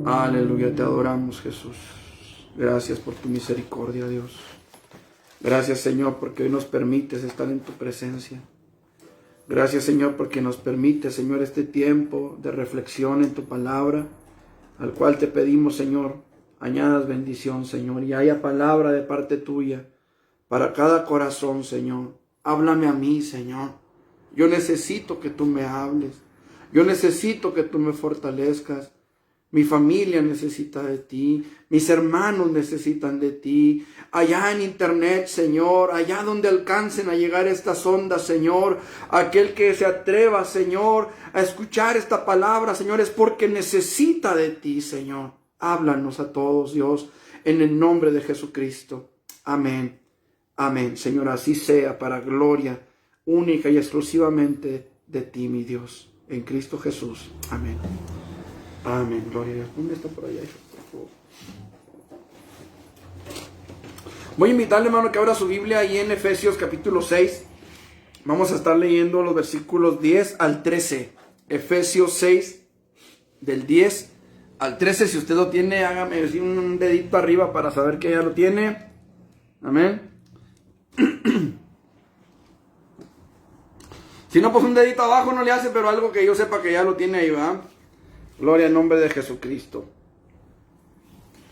Aleluya, te adoramos, Jesús. Gracias por tu misericordia, Dios. Gracias, Señor, porque hoy nos permites estar en tu presencia. Gracias, Señor, porque nos permites, Señor, este tiempo de reflexión en tu palabra, al cual te pedimos, Señor, añadas bendición, Señor, y haya palabra de parte tuya para cada corazón, Señor. Háblame a mí, Señor. Yo necesito que tú me hables. Yo necesito que tú me fortalezcas. Mi familia necesita de ti, mis hermanos necesitan de ti. Allá en internet, Señor, allá donde alcancen a llegar estas ondas, Señor, aquel que se atreva, Señor, a escuchar esta palabra, Señor, es porque necesita de ti, Señor. Háblanos a todos, Dios, en el nombre de Jesucristo. Amén. Amén. Señor, así sea, para gloria única y exclusivamente de ti, mi Dios, en Cristo Jesús. Amén. Amén, gloria a Dios. ¿Dónde está por allá, hijo? Por favor. Voy a invitarle, hermano, que abra su Biblia ahí en Efesios capítulo 6. Vamos a estar leyendo los versículos 10 al 13. Efesios 6, del 10 al 13. Si usted lo tiene, hágame un dedito arriba para saber que ya lo tiene. Amén. Si no, pues un dedito abajo no le hace, pero algo que yo sepa que ya lo tiene ahí, ¿va? Gloria al nombre de Jesucristo.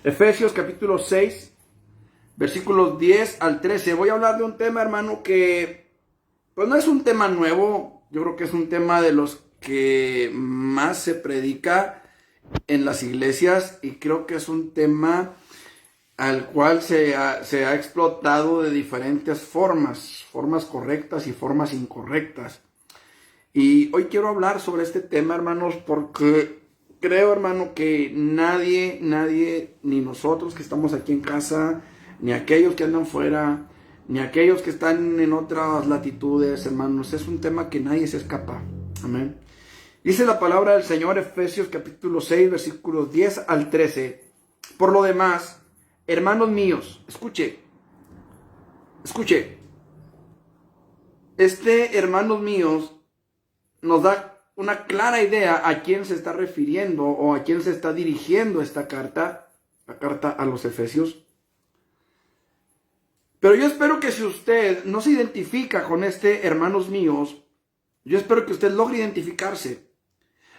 Efesios capítulo 6, versículos 10 al 13. Voy a hablar de un tema, hermano, que pues no es un tema nuevo. Yo creo que es un tema de los que más se predica en las iglesias. Y creo que es un tema al cual se ha explotado de diferentes formas. Formas correctas y formas incorrectas. Y hoy quiero hablar sobre este tema, hermanos, porque creo, hermano, que nadie, ni nosotros que estamos aquí en casa, ni aquellos que andan fuera, ni aquellos que están en otras latitudes, hermanos, es un tema que nadie se escapa. Amén. Dice la palabra del Señor, Efesios capítulo 6, versículos 10 al 13. Por lo demás, hermanos míos, escuche. Hermanos míos, nos da una clara idea a quién se está refiriendo o a quién se está dirigiendo esta carta, la carta a los Efesios. Pero yo espero que si usted no se identifica con hermanos míos, yo espero que usted logre identificarse.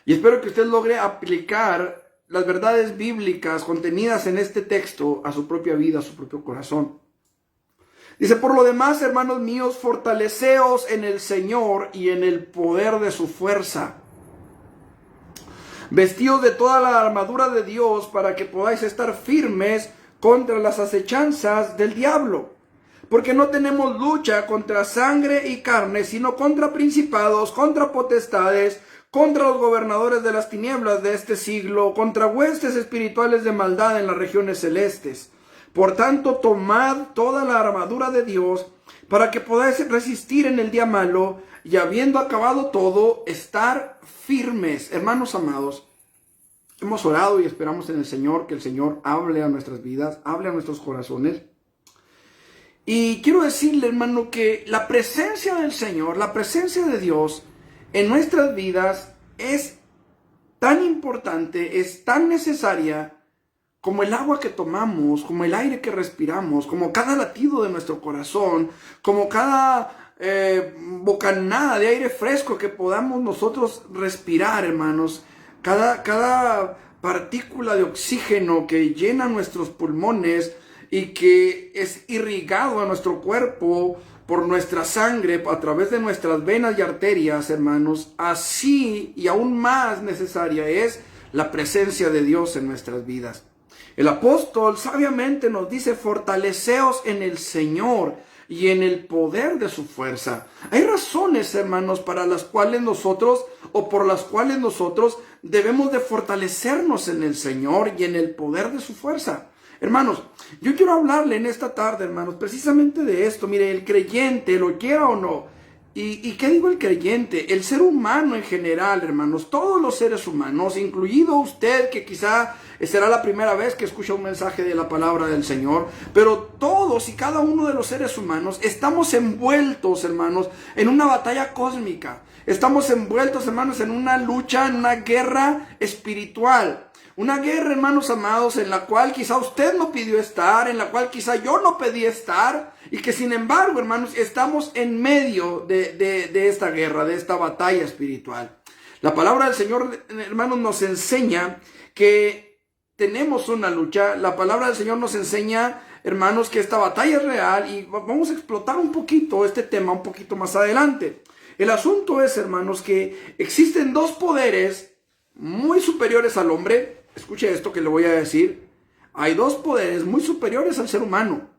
Y espero que usted logre aplicar las verdades bíblicas contenidas en este texto a su propia vida, a su propio corazón. Dice, por lo demás, hermanos míos, fortaleceos en el Señor y en el poder de su fuerza. Vestíos de toda la armadura de Dios para que podáis estar firmes contra las acechanzas del diablo. Porque no tenemos lucha contra sangre y carne, sino contra principados, contra potestades, contra los gobernadores de las tinieblas de este siglo, contra huestes espirituales de maldad en las regiones celestes. Por tanto, tomad toda la armadura de Dios para que podáis resistir en el día malo y habiendo acabado todo, estar firmes. Hermanos amados, hemos orado y esperamos en el Señor que el Señor hable a nuestras vidas, hable a nuestros corazones. Y quiero decirle, hermano, que la presencia del Señor, la presencia de Dios en nuestras vidas es tan importante, es tan necesaria como el agua que tomamos, como el aire que respiramos, como cada latido de nuestro corazón, como cada bocanada de aire fresco que podamos nosotros respirar, hermanos. Cada partícula de oxígeno que llena nuestros pulmones y que es irrigado a nuestro cuerpo por nuestra sangre, a través de nuestras venas y arterias, hermanos, así y aún más necesaria es la presencia de Dios en nuestras vidas. El apóstol sabiamente nos dice, fortaleceos en el Señor y en el poder de su fuerza. Hay razones, hermanos, para las cuales nosotros, o por las cuales nosotros debemos de fortalecernos en el Señor y en el poder de su fuerza. Hermanos, yo quiero hablarle en esta tarde, hermanos, precisamente de esto. Mire, el creyente, lo quiera o no. ¿Y qué digo el creyente? El ser humano en general, hermanos, todos los seres humanos, incluido usted que quizá será la primera vez que escucha un mensaje de la palabra del Señor, pero todos y cada uno de los seres humanos estamos envueltos, hermanos, en una batalla cósmica. Estamos envueltos, hermanos, en una lucha, en una guerra espiritual. Una guerra, hermanos amados, en la cual quizá usted no pidió estar, en la cual quizá yo no pedí estar, y que sin embargo, hermanos, estamos en medio de esta guerra, de esta batalla espiritual. La palabra del Señor, hermanos, nos enseña que tenemos una lucha. La palabra del Señor nos enseña, hermanos, que esta batalla es real, y vamos a explotar un poquito este tema un poquito más adelante. El asunto es, hermanos, que existen dos poderes muy superiores al hombre. Escuche esto que le voy a decir. Hay dos poderes muy superiores al ser humano.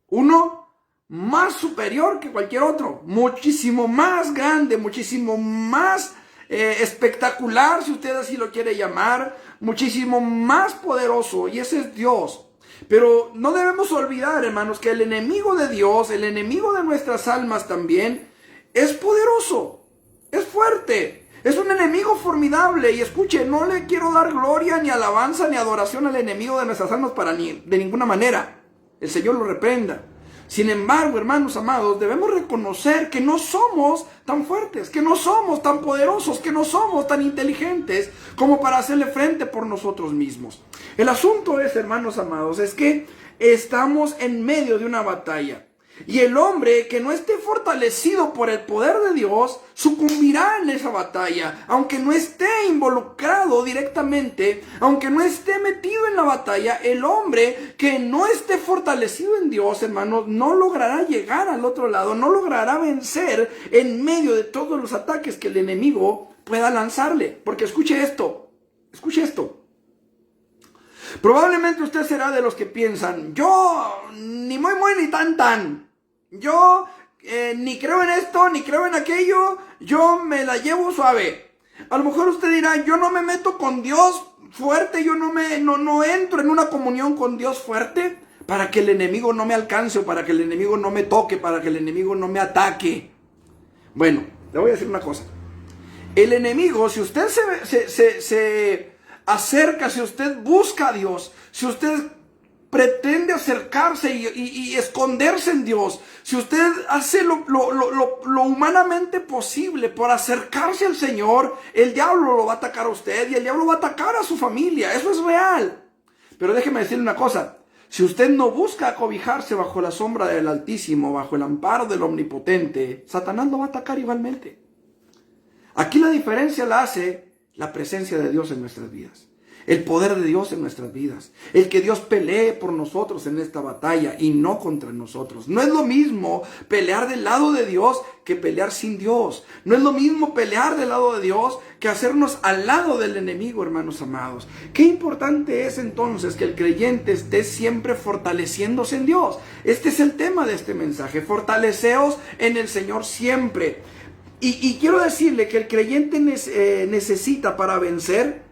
Uno más superior que cualquier otro, muchísimo más grande, muchísimo más espectacular, si usted así lo quiere llamar, muchísimo más poderoso, y ese es Dios. Pero no debemos olvidar, hermanos, que el enemigo de Dios, el enemigo de nuestras almas también, es poderoso, es fuerte, es un enemigo formidable. Y escuche, no le quiero dar gloria, ni alabanza, ni adoración al enemigo de nuestras almas de ninguna manera. El Señor lo reprenda. Sin embargo, hermanos amados, debemos reconocer que no somos tan fuertes, que no somos tan poderosos, que no somos tan inteligentes como para hacerle frente por nosotros mismos. El asunto es, hermanos amados, es que estamos en medio de una batalla. Y el hombre que no esté fortalecido por el poder de Dios sucumbirá en esa batalla, aunque no esté involucrado directamente, aunque no esté metido en la batalla. El hombre que no esté fortalecido en Dios, hermanos, no logrará llegar al otro lado, no logrará vencer en medio de todos los ataques que el enemigo pueda lanzarle. Porque escuche esto, probablemente usted será de los que piensan: yo ni muy ni tan. Yo ni creo en esto, ni creo en aquello. Yo me la llevo suave. A lo mejor usted dirá: yo no me meto con Dios fuerte. Yo no entro en una comunión con Dios fuerte para que el enemigo no me alcance, o para que el enemigo no me toque, para que el enemigo no me ataque. Bueno, le voy a decir una cosa. El enemigo, si usted se acerca, si usted busca a Dios, si usted pretende acercarse y esconderse en Dios, si usted hace lo humanamente posible por acercarse al Señor, el diablo lo va a atacar a usted, y el diablo va a atacar a su familia. Eso es real. Pero déjeme decirle una cosa: si usted no busca acobijarse bajo la sombra del Altísimo, bajo el amparo del Omnipotente, Satanás lo va a atacar igualmente. Aquí la diferencia la hace la presencia de Dios en nuestras vidas, el poder de Dios en nuestras vidas, el que Dios pelee por nosotros en esta batalla y no contra nosotros. No es lo mismo pelear del lado de Dios que pelear sin Dios. No es lo mismo pelear del lado de Dios que hacernos al lado del enemigo, hermanos amados. Qué importante es entonces que el creyente esté siempre fortaleciéndose en Dios. Este es el tema de este mensaje: fortaleceos en el Señor siempre. Y quiero decirle que el creyente necesita, para vencer,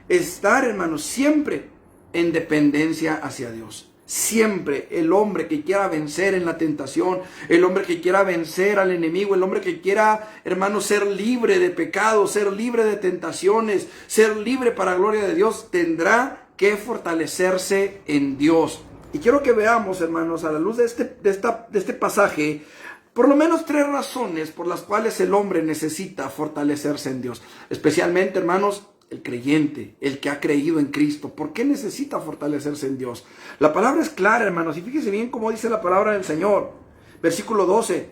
estar, hermanos, siempre en dependencia hacia Dios. Siempre el hombre que quiera vencer en la tentación, el hombre que quiera vencer al enemigo, el hombre que quiera, hermanos, ser libre de pecado, ser libre de tentaciones, ser libre para la gloria de Dios, tendrá que fortalecerse en Dios. Y quiero que veamos, hermanos, a la luz de este pasaje, por lo menos 3 razones por las cuales el hombre necesita fortalecerse en Dios. Especialmente, hermanos, el creyente, el que ha creído en Cristo. ¿Por qué necesita fortalecerse en Dios? La palabra es clara, hermanos, y fíjese bien cómo dice la palabra del Señor. Versículo 12.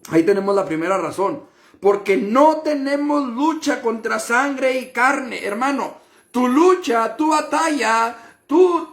Ahí tenemos la primera razón. Porque no tenemos lucha contra sangre y carne. Hermano, tu lucha, tu batalla, tu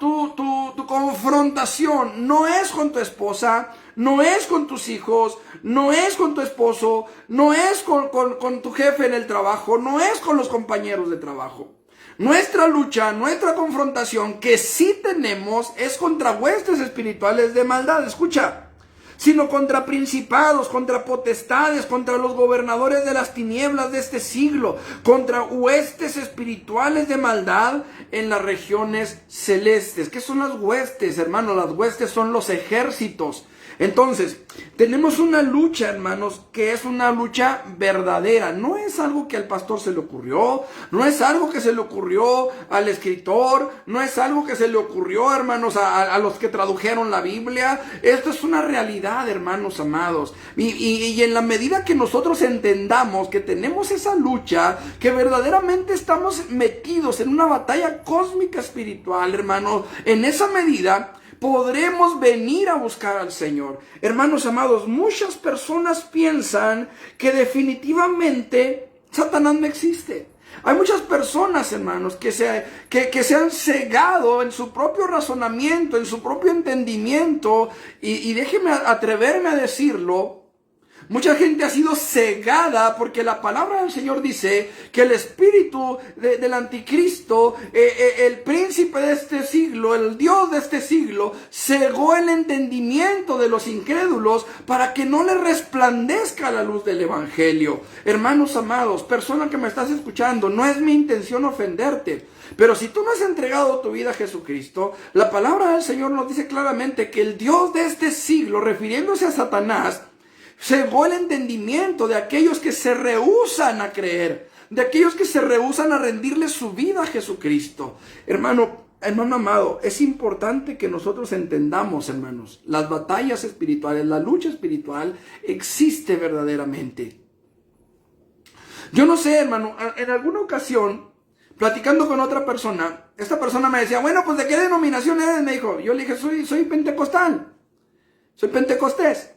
confrontación no es con tu esposa, no es con tus hijos, no es con tu esposo, no es con tu jefe en el trabajo, no es con los compañeros de trabajo. Nuestra lucha, nuestra confrontación que sí tenemos es contra huestes espirituales de maldad. Escucha, sino contra principados, contra potestades, contra los gobernadores de las tinieblas de este siglo, contra huestes espirituales de maldad en las regiones celestes. ¿Qué son las huestes, hermano? Las huestes son los ejércitos. Entonces, tenemos una lucha, hermanos, que es una lucha verdadera. No es algo que al pastor se le ocurrió, no es algo que se le ocurrió al escritor, no es algo que se le ocurrió, hermanos, a los que tradujeron la Biblia. Esto es una realidad, hermanos amados. Y en la medida que nosotros entendamos que tenemos esa lucha, que verdaderamente estamos metidos en una batalla cósmica espiritual, hermanos, en esa medida podremos venir a buscar al Señor. Hermanos amados, muchas personas piensan que definitivamente Satanás no existe. Hay muchas personas, hermanos, que se han cegado en su propio razonamiento, en su propio entendimiento, y déjeme atreverme a decirlo. Mucha gente ha sido cegada porque la palabra del Señor dice que el espíritu del anticristo, el príncipe de este siglo, el Dios de este siglo, cegó el entendimiento de los incrédulos para que no le resplandezca la luz del evangelio. Hermanos amados, persona que me estás escuchando, no es mi intención ofenderte, pero si tú no has entregado tu vida a Jesucristo, la palabra del Señor nos dice claramente que el Dios de este siglo, refiriéndose a Satanás, cegó el entendimiento de aquellos que se rehúsan a creer, de aquellos que se rehúsan a rendirle su vida a Jesucristo. Hermano amado, es importante que nosotros entendamos, hermanos, las batallas espirituales, la lucha espiritual existe verdaderamente. Yo no sé, hermano, en alguna ocasión, platicando con otra persona, esta persona me decía, bueno, pues ¿de qué denominación eres? Me dijo. Yo le dije, soy pentecostal, soy pentecostés,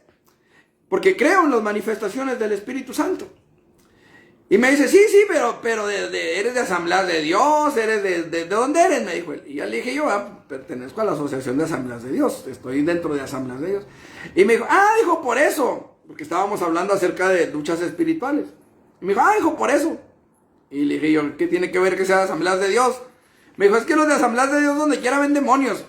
porque creo en las manifestaciones del Espíritu Santo. Y me dice, sí, pero eres de Asambleas de Dios, eres ¿de dónde eres? Me dijo él. Y ya le dije yo, pertenezco a la Asociación de Asambleas de Dios, estoy dentro de Asambleas de Dios. Y me dijo, dijo, por eso, porque estábamos hablando acerca de luchas espirituales. Y me dijo, dijo, por eso. Y le dije yo, ¿qué tiene que ver que sea de Asambleas de Dios? Me dijo, es que los de Asambleas de Dios donde quiera ven demonios.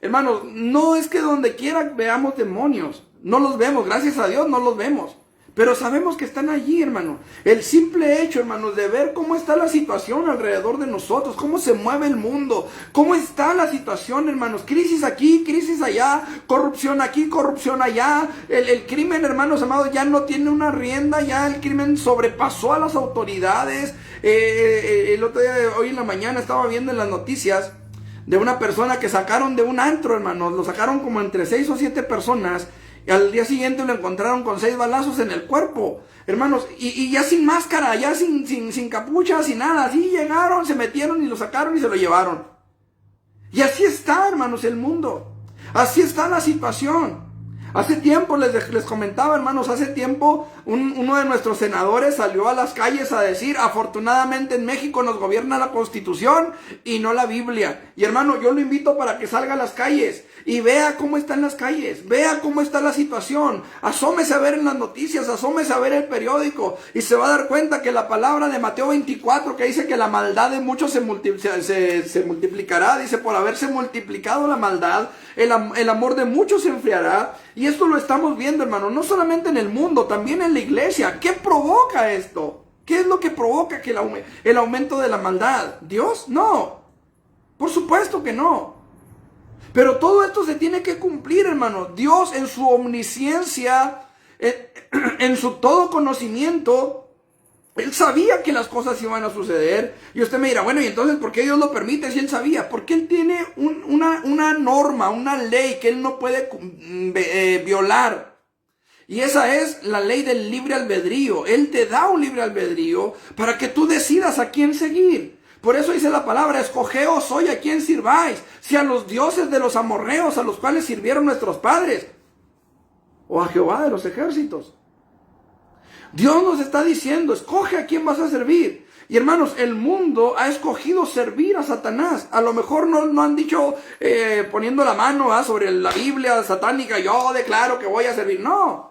Hermanos, no es que donde quiera veamos demonios. No los vemos, gracias a Dios no los vemos. Pero sabemos que están allí, hermano. El simple hecho, hermanos, de ver cómo está la situación alrededor de nosotros, cómo se mueve el mundo, cómo está la situación, hermanos. Crisis aquí, crisis allá, corrupción aquí, corrupción allá. El crimen, hermanos amados, ya no tiene una rienda, ya el crimen sobrepasó a las autoridades. El otro día, hoy en la mañana, estaba viendo en las noticias de una persona que sacaron de un antro, hermanos. Lo sacaron como entre 6 o 7 personas. Y al día siguiente lo encontraron con 6 balazos en el cuerpo, hermanos, y ya sin máscara, ya sin capucha, sin nada. Así llegaron, se metieron y lo sacaron y se lo llevaron. Y así está, hermanos, el mundo. Así está la situación. Hace tiempo, les comentaba, hermanos, hace tiempo uno de nuestros senadores salió a las calles a decir, afortunadamente en México nos gobierna la Constitución y no la Biblia. Y hermano, yo lo invito para que salga a las calles y vea cómo están las calles, vea cómo está la situación, asómese a ver en las noticias, asómese a ver el periódico y se va a dar cuenta que la palabra de Mateo 24 que dice que la maldad de muchos se multiplicará, dice, por haberse multiplicado la maldad, el amor de muchos se enfriará. Y esto lo estamos viendo, hermano, no solamente en el mundo, también en la iglesia. ¿Qué provoca esto? ¿Qué es lo que provoca que el aumento de la maldad? ¿Dios? No, por supuesto que no. Pero todo esto se tiene que cumplir, hermano. Dios en su omnisciencia, en su todo conocimiento, Él sabía que las cosas iban a suceder. Y usted me dirá, bueno, ¿y entonces por qué Dios lo permite si Él sabía? Porque Él tiene una norma, una ley que Él no puede violar. Y esa es la ley del libre albedrío. Él te da un libre albedrío para que tú decidas a quién seguir. Por eso dice la palabra, escogeos hoy a quién sirváis, si a los dioses de los amorreos a los cuales sirvieron nuestros padres, o a Jehová de los ejércitos. Dios nos está diciendo, escoge a quién vas a servir. Y hermanos, el mundo ha escogido servir a Satanás. A lo mejor no han dicho poniendo la mano sobre la Biblia satánica, yo declaro que voy a servir. No.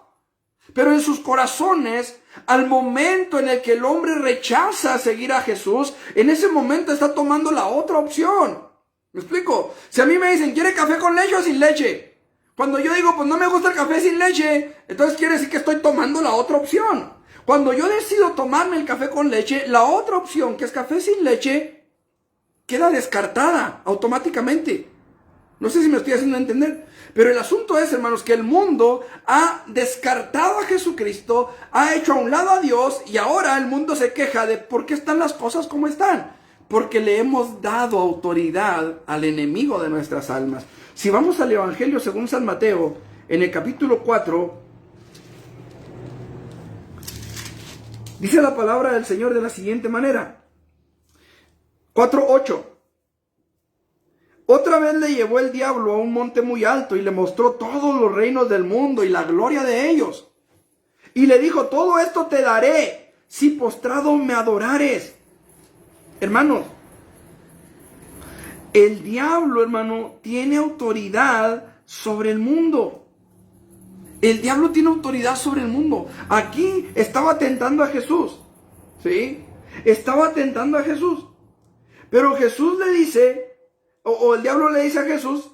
Pero en sus corazones, al momento en el que el hombre rechaza seguir a Jesús, en ese momento está tomando la otra opción. ¿Me explico? Si a mí me dicen, ¿quiere café con leche o sin leche? Cuando yo digo, pues no me gusta el café sin leche, entonces quiere decir que estoy tomando la otra opción. Cuando yo decido tomarme el café con leche, la otra opción, que es café sin leche, queda descartada automáticamente. No sé si me estoy haciendo entender. Pero el asunto es, hermanos, que el mundo ha descartado a Jesucristo, ha hecho a un lado a Dios, y ahora el mundo se queja de por qué están las cosas como están. Porque le hemos dado autoridad al enemigo de nuestras almas. Si vamos al Evangelio según San Mateo, en el capítulo 4, dice la palabra del Señor de la siguiente manera. 4:8. Otra vez le llevó el diablo a un monte muy alto y le mostró todos los reinos del mundo y la gloria de ellos. Y le dijo, todo esto te daré si postrado me adorares. Hermanos, el diablo, hermano, tiene autoridad sobre el mundo. El diablo tiene autoridad sobre el mundo. Aquí estaba tentando a Jesús. ¿Sí? Estaba tentando a Jesús. Pero Jesús le dice, o el diablo le dice a Jesús,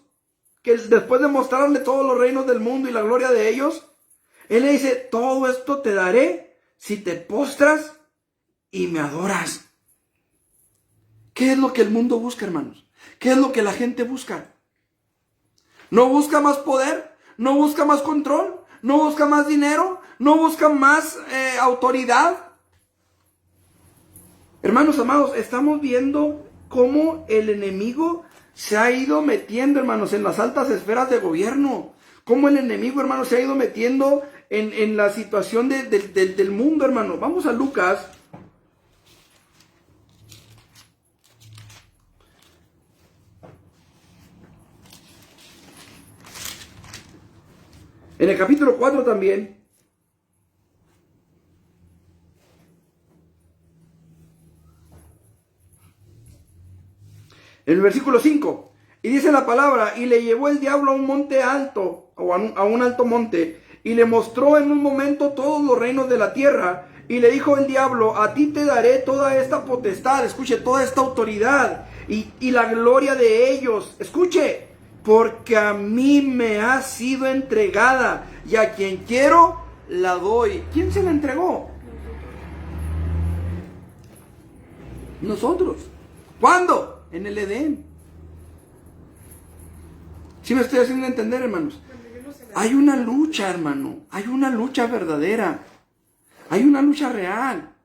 que después de mostrarle todos los reinos del mundo y la gloria de ellos, él le dice, todo esto te daré si te postras y me adoras. ¿Qué es lo que el mundo busca, hermanos? ¿Qué es lo que la gente busca? ¿No busca más poder? ¿No busca más control? ¿No busca más dinero? ¿No busca más autoridad? Hermanos amados, estamos viendo cómo el enemigo se ha ido metiendo, hermanos, en las altas esferas de gobierno. Cómo el enemigo, hermanos, se ha ido metiendo en la situación del mundo, hermano. Vamos a Lucas. En el capítulo 4 también. En el versículo 5. Y dice la palabra, y le llevó el diablo a un monte alto, o a un alto monte, y le mostró en un momento todos los reinos de la tierra. Y le dijo el diablo, a ti te daré toda esta potestad, escuche, toda esta autoridad, y la gloria de ellos. Escuche, porque a mí me ha sido entregada, y a quien quiero la doy. ¿Quién se la entregó? Nosotros. ¿Cuándo? En el Edén. ¿Sí me estoy haciendo entender, hermanos? Hay una lucha, hermano. Hay una lucha verdadera. Hay una lucha real.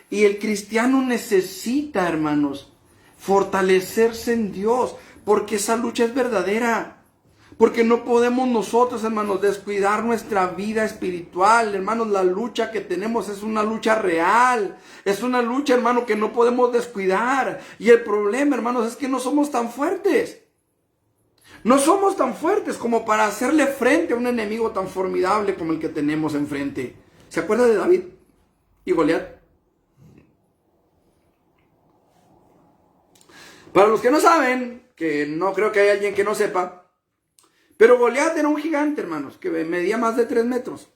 Y el cristiano necesita, hermanos, fortalecerse en Dios, porque esa lucha es verdadera. Porque no podemos nosotros, hermanos, descuidar nuestra vida espiritual. Hermanos, la lucha que tenemos es una lucha real. Es una lucha, hermano, que no podemos descuidar. Y el problema, hermanos, es que no somos tan fuertes. No somos tan fuertes como para hacerle frente a un enemigo tan formidable como el que tenemos enfrente. ¿Se acuerda de David y Goliat? Para los que no saben, que no creo que haya alguien que no sepa, pero Goliat era un gigante, hermanos, que medía más de 3 metros.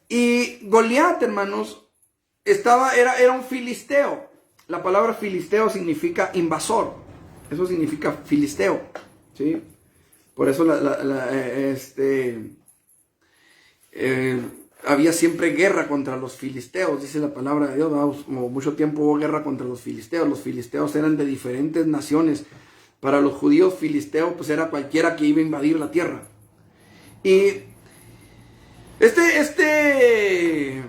Y Goliat, hermanos, era un filisteo. La palabra filisteo significa invasor. Eso significa filisteo, ¿sí? Por eso había siempre guerra contra los filisteos, dice la palabra de Dios. Como mucho tiempo hubo guerra contra los filisteos. Los filisteos eran de diferentes naciones. Para los judíos, filisteo pues era cualquiera que iba a invadir la tierra. Y este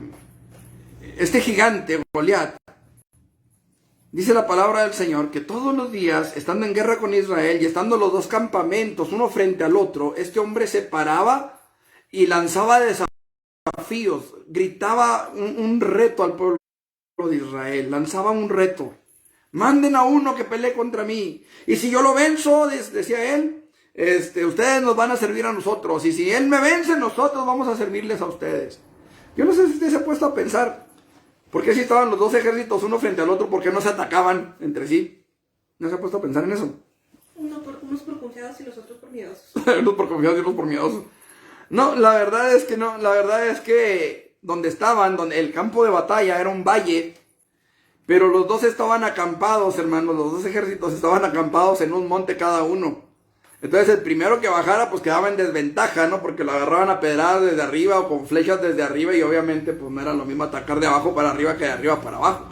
gigante, Goliat, dice la palabra del Señor que todos los días, estando en guerra con Israel y estando los dos campamentos uno frente al otro, este hombre se paraba y lanzaba desafíos, gritaba un reto al pueblo de Israel, lanzaba un reto. Manden a uno que pelee contra mí. Y si yo lo venzo, decía él, ustedes nos van a servir a nosotros. Y si él me vence, nosotros vamos a servirles a ustedes. Yo no sé si usted se ha puesto a pensar, ¿por qué si estaban los dos ejércitos uno frente al otro, por qué no se atacaban entre sí? ¿No se ha puesto a pensar en eso? Unos por confiados y los otros por miedosos. Unos por confiados y otros por miedosos. No, la verdad es que no. La verdad es que donde el campo de batalla era un valle, pero los dos estaban acampados, hermanos. Los dos ejércitos estaban acampados en un monte cada uno. Entonces el primero que bajara pues quedaba en desventaja, ¿no? Porque lo agarraban a pedradas desde arriba o con flechas desde arriba, y obviamente pues no era lo mismo atacar de abajo para arriba que de arriba para abajo.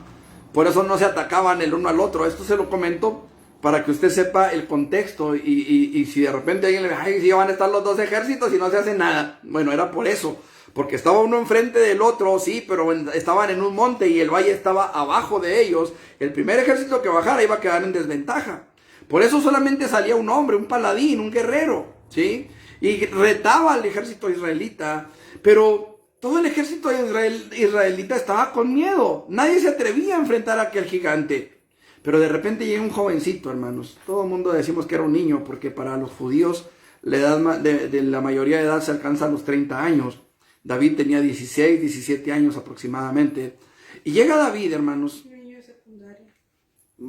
Por eso no se atacaban el uno al otro. Esto se lo comento para que usted sepa el contexto y si de repente alguien le dice, ay, sí van a estar los dos ejércitos y no se hace nada. Bueno, era por eso, porque estaba uno enfrente del otro, sí, pero estaban en un monte y el valle estaba abajo de ellos. El primer ejército que bajara iba a quedar en desventaja. Por eso solamente salía un hombre, un paladín, un guerrero, ¿sí? Y retaba al ejército israelita, pero todo el ejército israelita estaba con miedo. Nadie se atrevía a enfrentar a aquel gigante. Pero de repente llega un jovencito, hermanos. Todo el mundo decimos que era un niño, porque para los judíos la edad de la mayoría de edad se alcanza a los 30 años. David tenía 16, 17 años aproximadamente. Y llega David, hermanos. Un niño de secundaria.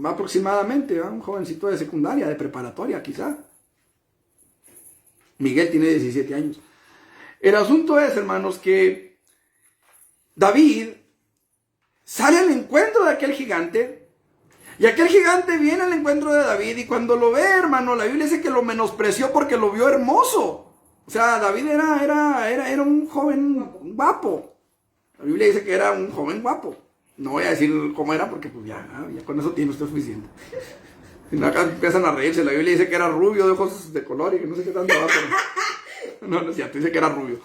Aproximadamente, un jovencito de secundaria, de preparatoria quizá. Miguel tiene 17 años. El asunto es, hermanos, que David sale al encuentro de aquel gigante. Y aquel gigante viene al encuentro de David y cuando lo ve, hermano, la Biblia dice que lo menospreció porque lo vio hermoso. O sea, David era un joven guapo. La Biblia dice que era un joven guapo. No voy a decir cómo era porque pues ya con eso tiene usted suficiente. Si no, acá empiezan a reírse. La Biblia dice que era rubio, de ojos de color y que no sé qué tanto va, pero... No es cierto, dice que era rubio.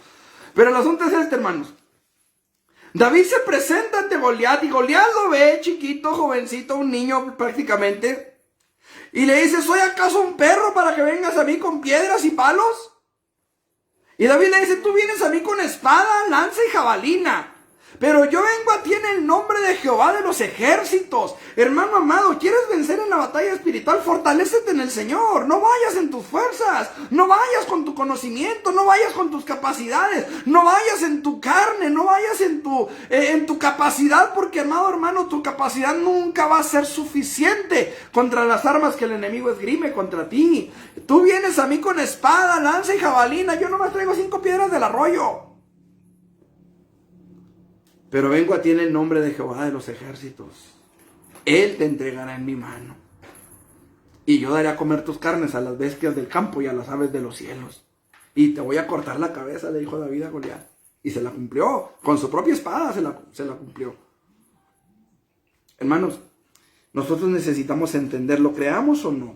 Pero el asunto es este, hermanos. David se presenta ante Goliat y Goliat lo ve chiquito, jovencito, un niño prácticamente. Y le dice, ¿soy acaso un perro para que vengas a mí con piedras y palos? Y David le dice, tú vienes a mí con espada, lanza y jabalina. Pero yo vengo a ti en el nombre de Jehová de los ejércitos. Hermano amado, ¿quieres vencer en la batalla espiritual? Fortalécete en el Señor. No vayas en tus fuerzas. No vayas con tu conocimiento. No vayas con tus capacidades. No vayas en tu carne. No vayas en tu capacidad. Porque, amado hermano, tu capacidad nunca va a ser suficiente contra las armas que el enemigo esgrime contra ti. Tú vienes a mí con espada, lanza y jabalina. Yo nomás traigo 5 piedras del arroyo. Pero vengo a ti en el nombre de Jehová de los ejércitos. Él te entregará en mi mano. Y yo daré a comer tus carnes a las bestias del campo y a las aves de los cielos. Y te voy a cortar la cabeza, le dijo David a Goliat. Y se la cumplió. Con su propia espada se la cumplió. Hermanos, nosotros necesitamos entender, lo creamos o no.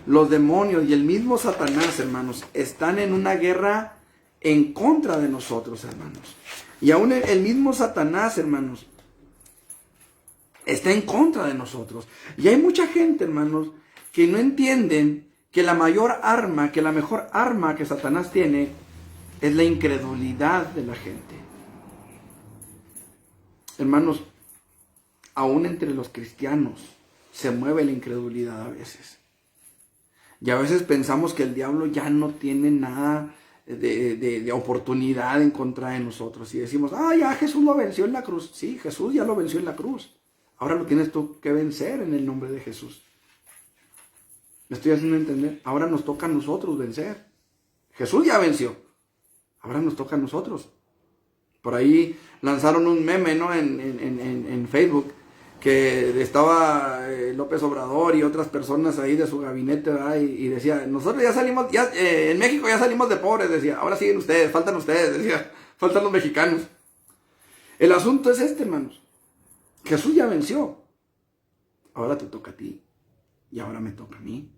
Los demonios y el mismo Satanás, hermanos, están en una guerra en contra de nosotros, hermanos. Y aún el mismo Satanás, hermanos, está en contra de nosotros. Y hay mucha gente, hermanos, que no entienden que la mejor arma que Satanás tiene es la incredulidad de la gente. Hermanos, aún entre los cristianos se mueve la incredulidad a veces. Y a veces pensamos que el diablo ya no tiene nada de oportunidad en contra de nosotros y decimos, ya Jesús lo venció en la cruz. Sí, Jesús ya lo venció en la cruz, ahora lo tienes tú que vencer en el nombre de Jesús. ¿Me estoy haciendo entender? Ahora nos toca a nosotros vencer. Jesús ya venció, ahora nos toca a nosotros. Por ahí lanzaron un meme, ¿no? en Facebook, que estaba López Obrador y otras personas ahí de su gabinete, ¿verdad? Y decía, nosotros ya salimos, en México ya salimos de pobres, decía, ahora siguen ustedes, decía, faltan los mexicanos. El asunto es este, hermanos, Jesús ya venció, ahora te toca a ti, y ahora me toca a mí,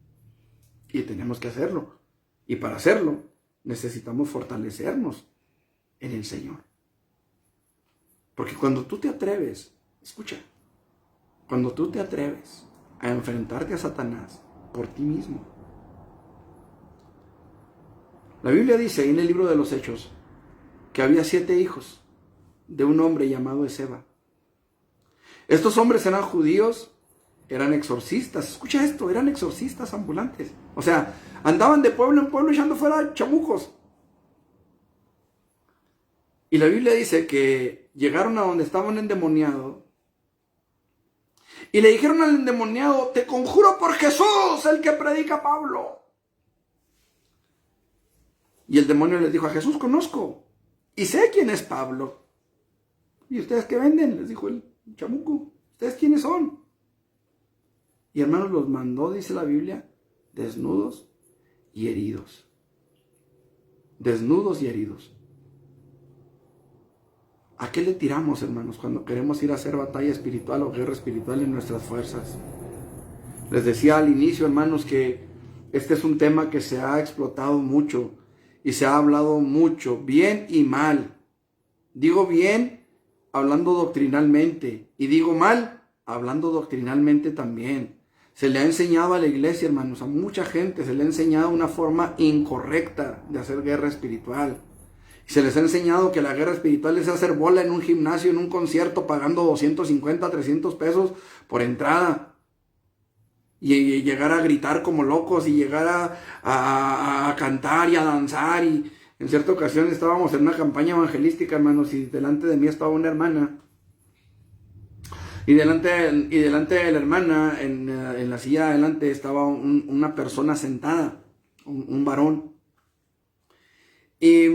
y tenemos que hacerlo, y para hacerlo necesitamos fortalecernos en el Señor, porque cuando tú te atreves, escucha, cuando tú te atreves a enfrentarte a Satanás por ti mismo. La Biblia dice ahí en el libro de los Hechos que había 7 hijos de un hombre llamado Esceva. Estos hombres eran judíos, eran exorcistas. Escucha esto, eran exorcistas ambulantes. O sea, andaban de pueblo en pueblo echando fuera chamucos. Y la Biblia dice que llegaron a donde estaba un endemoniado y le dijeron al endemoniado, te conjuro por Jesús, el que predica Pablo. Y el demonio les dijo, a Jesús conozco y sé quién es Pablo. ¿Y ustedes qué venden? Les dijo el chamuco. ¿Ustedes quiénes son? Y hermanos, los mandó, dice la Biblia, desnudos y heridos. Desnudos y heridos. ¿A qué le tiramos, hermanos, cuando queremos ir a hacer batalla espiritual o guerra espiritual en nuestras fuerzas? Les decía al inicio, hermanos, que este es un tema que se ha explotado mucho y se ha hablado mucho, bien y mal. Digo bien hablando doctrinalmente y digo mal hablando doctrinalmente también. Se le ha enseñado a la iglesia, hermanos, a mucha gente, se le ha enseñado una forma incorrecta de hacer guerra espiritual. Se les ha enseñado que la guerra espiritual es hacer bola en un gimnasio, en un concierto, pagando 250, 300 pesos por entrada. Y llegar a gritar como locos y llegar a cantar y a danzar. Y en cierta ocasión estábamos en una campaña evangelística, hermanos, y delante de mí estaba una hermana. Y delante de la hermana, en la silla de adelante, estaba una persona sentada, un varón. Y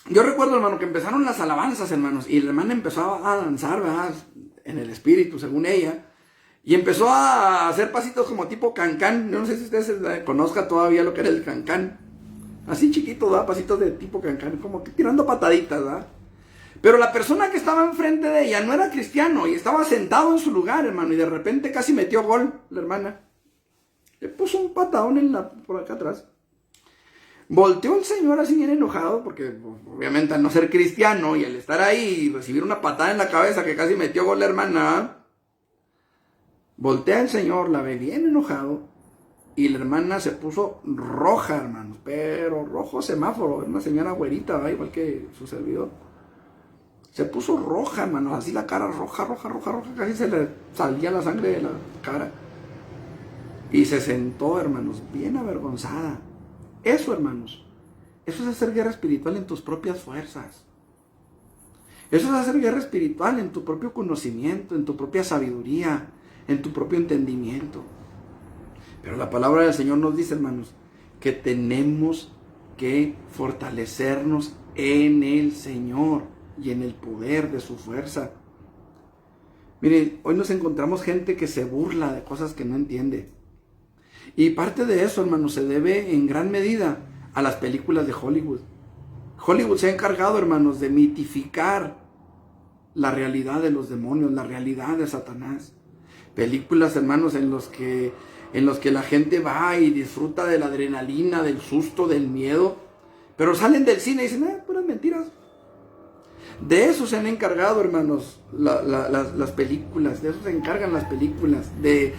yo recuerdo, hermano, que empezaron las alabanzas, hermanos, y la hermana empezó a danzar, ¿verdad? En el espíritu, según ella. Y empezó a hacer pasitos como tipo cancán. Yo no sé si ustedes conozcan todavía lo que era el cancán. Así chiquito, ¿verdad? Pasitos de tipo cancán, como que tirando pataditas, ¿verdad? Pero la persona que estaba enfrente de ella no era cristiano y estaba sentado en su lugar, hermano, y de repente casi metió gol la hermana. Le puso un patadón por acá atrás. Volteó el señor así bien enojado, porque obviamente al no ser cristiano y al estar ahí y recibir una patada en la cabeza que casi metió gol la hermana, voltea el señor, la ve bien enojado, y la hermana se puso roja, hermanos, pero rojo semáforo, una señora güerita, ¿verdad? Igual que su servidor. Se puso roja, hermanos, así la cara roja, casi se le salía la sangre de la cara. Y se sentó, hermanos, bien avergonzada. Eso, hermanos, eso es hacer guerra espiritual en tus propias fuerzas. Eso es hacer guerra espiritual en tu propio conocimiento, en tu propia sabiduría, en tu propio entendimiento. Pero la palabra del Señor nos dice, hermanos, que tenemos que fortalecernos en el Señor y en el poder de su fuerza. Miren, hoy nos encontramos gente que se burla de cosas que no entiende. Y parte de eso, hermanos, se debe en gran medida a las películas de Hollywood. Hollywood se ha encargado, hermanos, de mitificar la realidad de los demonios, la realidad de Satanás. Películas, hermanos, en los que la gente va y disfruta de la adrenalina, del susto, del miedo, pero salen del cine y dicen, puras mentiras. De eso se han encargado, hermanos, las películas, de eso se encargan las películas, de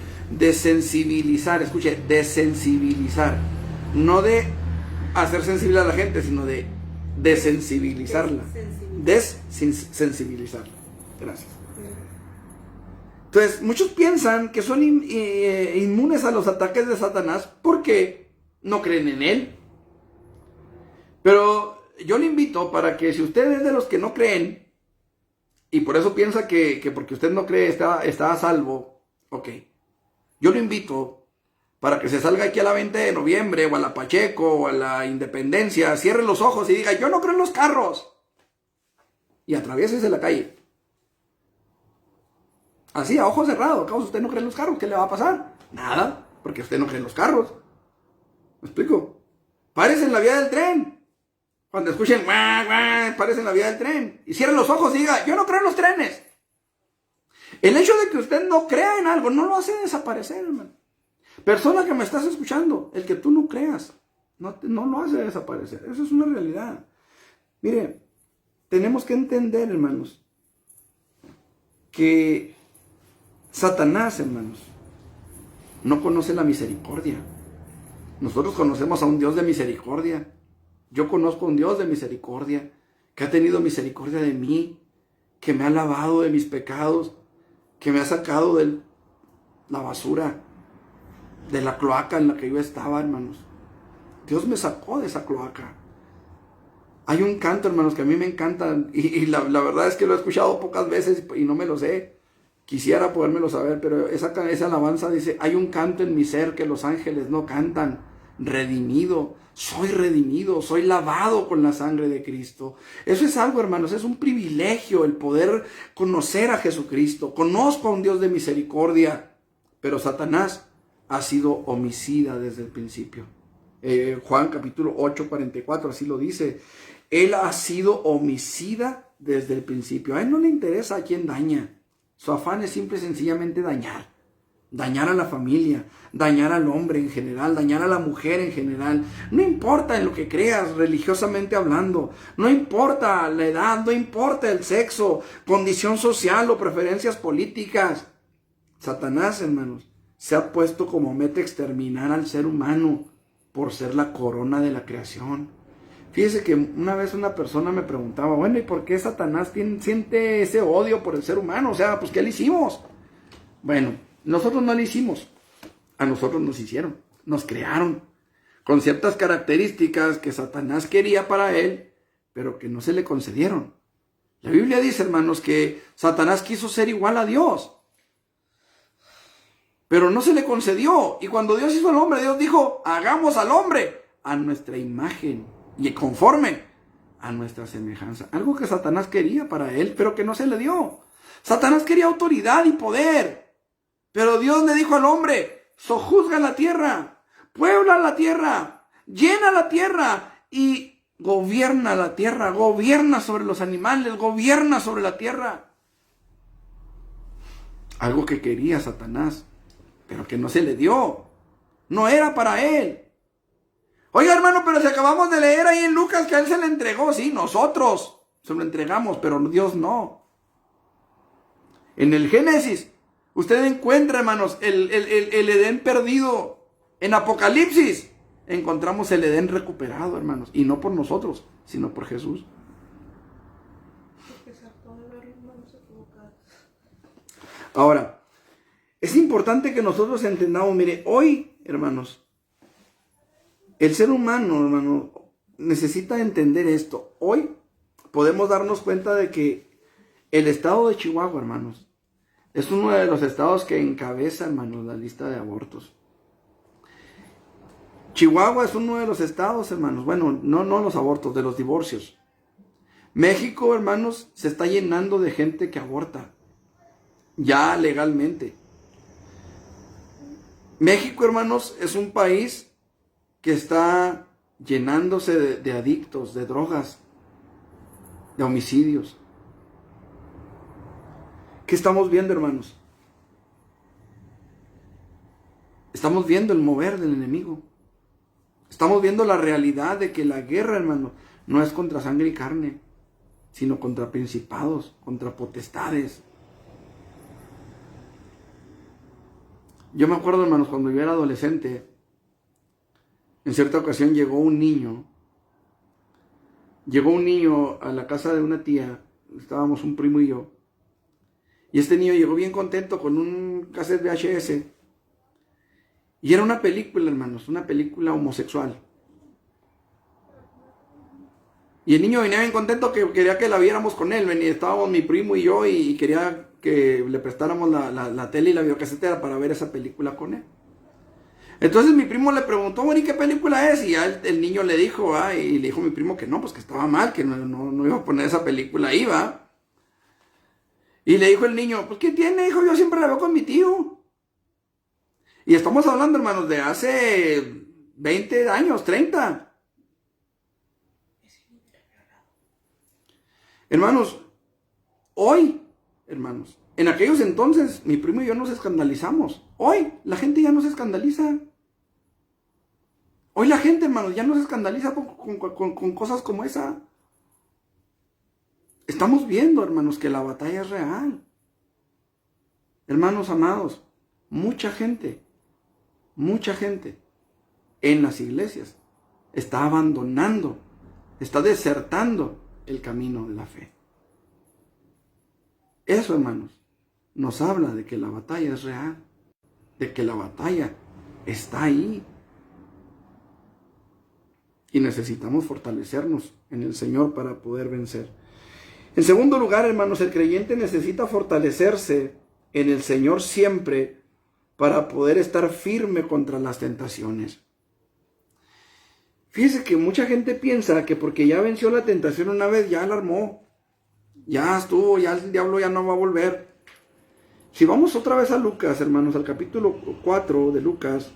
sensibilizar, escuche, de sensibilizar, no de hacer sensible a la gente, sino de desensibilizarla, desensibilizarla. Gracias. Entonces, muchos piensan que son inmunes a los ataques de Satanás porque no creen en él. Pero yo le invito para que si usted es de los que no creen y por eso piensa que porque usted no cree está a salvo, ok. Yo lo invito para que se salga aquí a la 20 de noviembre o a la Pacheco o a la Independencia, cierre los ojos y diga, yo no creo en los carros. Y atraviésese la calle. Así, a ojos cerrados. ¿Acaso usted no cree en los carros? ¿Qué le va a pasar? Nada, porque usted no cree en los carros. ¿Me explico? Párese en la vía del tren. Cuando escuchen, párese en la vía del tren. Y cierre los ojos y diga, yo no creo en los trenes. El hecho de que usted no crea en algo no lo hace desaparecer, hermano. Persona que me estás escuchando, el que tú no creas, no lo hace desaparecer. Eso es una realidad. Mire, tenemos que entender, hermanos, que Satanás, hermanos, no conoce la misericordia. Nosotros conocemos a un Dios de misericordia. Yo conozco a un Dios de misericordia, que ha tenido misericordia de mí, que me ha lavado de mis pecados, que me ha sacado de la basura, de la cloaca en la que yo estaba, hermanos. Dios me sacó de esa cloaca. Hay un canto, hermanos, que a mí me encanta, y la verdad es que lo he escuchado pocas veces y no me lo sé. Quisiera podérmelo saber, pero esa alabanza dice, hay un canto en mi ser que los ángeles no cantan, redimido, soy lavado con la sangre de Cristo. Eso es algo, hermanos, es un privilegio el poder conocer a Jesucristo. Conozco a un Dios de misericordia, pero Satanás ha sido homicida desde el principio. Juan capítulo 8, 44, así lo dice. Él ha sido homicida desde el principio. A él no le interesa a quién daña. Su afán es simple y sencillamente dañar. dañar a la familia, dañar al hombre en general, dañar a la mujer en general. No importa en lo que creas religiosamente hablando, no importa la edad, no importa el sexo, condición social o preferencias políticas. Satanás, hermanos, se ha puesto como meta exterminar al ser humano por ser la corona de la creación. Fíjese que una vez una persona me preguntaba, bueno, ¿y por qué Satanás siente ese odio por el ser humano? O sea, pues ¿qué le hicimos? Bueno, nosotros no le hicimos, a nosotros nos hicieron, nos crearon, con ciertas características que Satanás quería para él, pero que no se le concedieron. La Biblia dice, hermanos, que Satanás quiso ser igual a Dios, pero no se le concedió. Y cuando Dios hizo al hombre, Dios dijo, hagamos al hombre a nuestra imagen y conforme a nuestra semejanza. Algo que Satanás quería para él, pero que no se le dio. Satanás quería autoridad y poder, pero Dios le dijo al hombre, sojuzga la tierra, puebla la tierra, llena la tierra y gobierna la tierra, gobierna sobre los animales, gobierna sobre la tierra. Algo que quería Satanás, pero que no se le dio. No era para él. Oiga, hermano, pero si acabamos de leer ahí en Lucas que a él se le entregó. Sí, nosotros se lo entregamos, pero Dios no. En el Génesis, usted encuentra, hermanos, el Edén perdido. En Apocalipsis, encontramos el Edén recuperado, hermanos. Y no por nosotros, sino por Jesús. Ahora, es importante que nosotros entendamos, mire, hoy, hermanos, el ser humano, hermano, necesita entender esto. Hoy podemos darnos cuenta de que el estado de Chihuahua, hermanos, es uno de los estados que encabeza, hermanos, la lista de abortos. Chihuahua es uno de los estados, hermanos, bueno, no los abortos, de los divorcios. México, hermanos, se está llenando de gente que aborta, ya legalmente. México, hermanos, es un país que está llenándose de adictos, de drogas, de homicidios. ¿Qué estamos viendo, hermanos? Estamos viendo el mover del enemigo. Estamos viendo la realidad de que la guerra, hermano, no es contra sangre y carne, sino contra principados, contra potestades. Yo me acuerdo, hermanos, cuando yo era adolescente, en cierta ocasión llegó un niño a la casa de una tía, estábamos un primo y yo, y este niño llegó bien contento con un cassette VHS, y era una película, hermanos, una película homosexual. Y el niño venía bien contento que quería que la viéramos con él, estábamos mi primo y yo, y quería que le prestáramos la tele y la videocasetera para ver esa película con él. Entonces mi primo le preguntó, bueno, ¿y qué película es? Y ya el niño le dijo, y le dijo mi primo que no, pues que estaba mal, que no iba a poner esa película ahí, ¿va? Y le dijo el niño, pues ¿qué tiene, hijo? Yo siempre la veo con mi tío. Y estamos hablando, hermanos, de hace 20 años, 30. Hermanos, hoy, hermanos, en aquellos entonces, mi primo y yo nos escandalizamos. Hoy, la gente ya no se escandaliza. Hoy la gente, hermanos, ya no se escandaliza con cosas como esa. Estamos viendo, hermanos, que la batalla es real. Hermanos amados, mucha gente en las iglesias está abandonando, está desertando el camino de la fe. Eso, hermanos, nos habla de que la batalla es real, de que la batalla está ahí. Y necesitamos fortalecernos en el Señor para poder vencer. En segundo lugar, hermanos, el creyente necesita fortalecerse en el Señor siempre para poder estar firme contra las tentaciones. Fíjese que mucha gente piensa que porque ya venció la tentación una vez, ya la armó. Ya estuvo, ya el diablo ya no va a volver. Si vamos otra vez a Lucas, hermanos, al capítulo 4 de Lucas.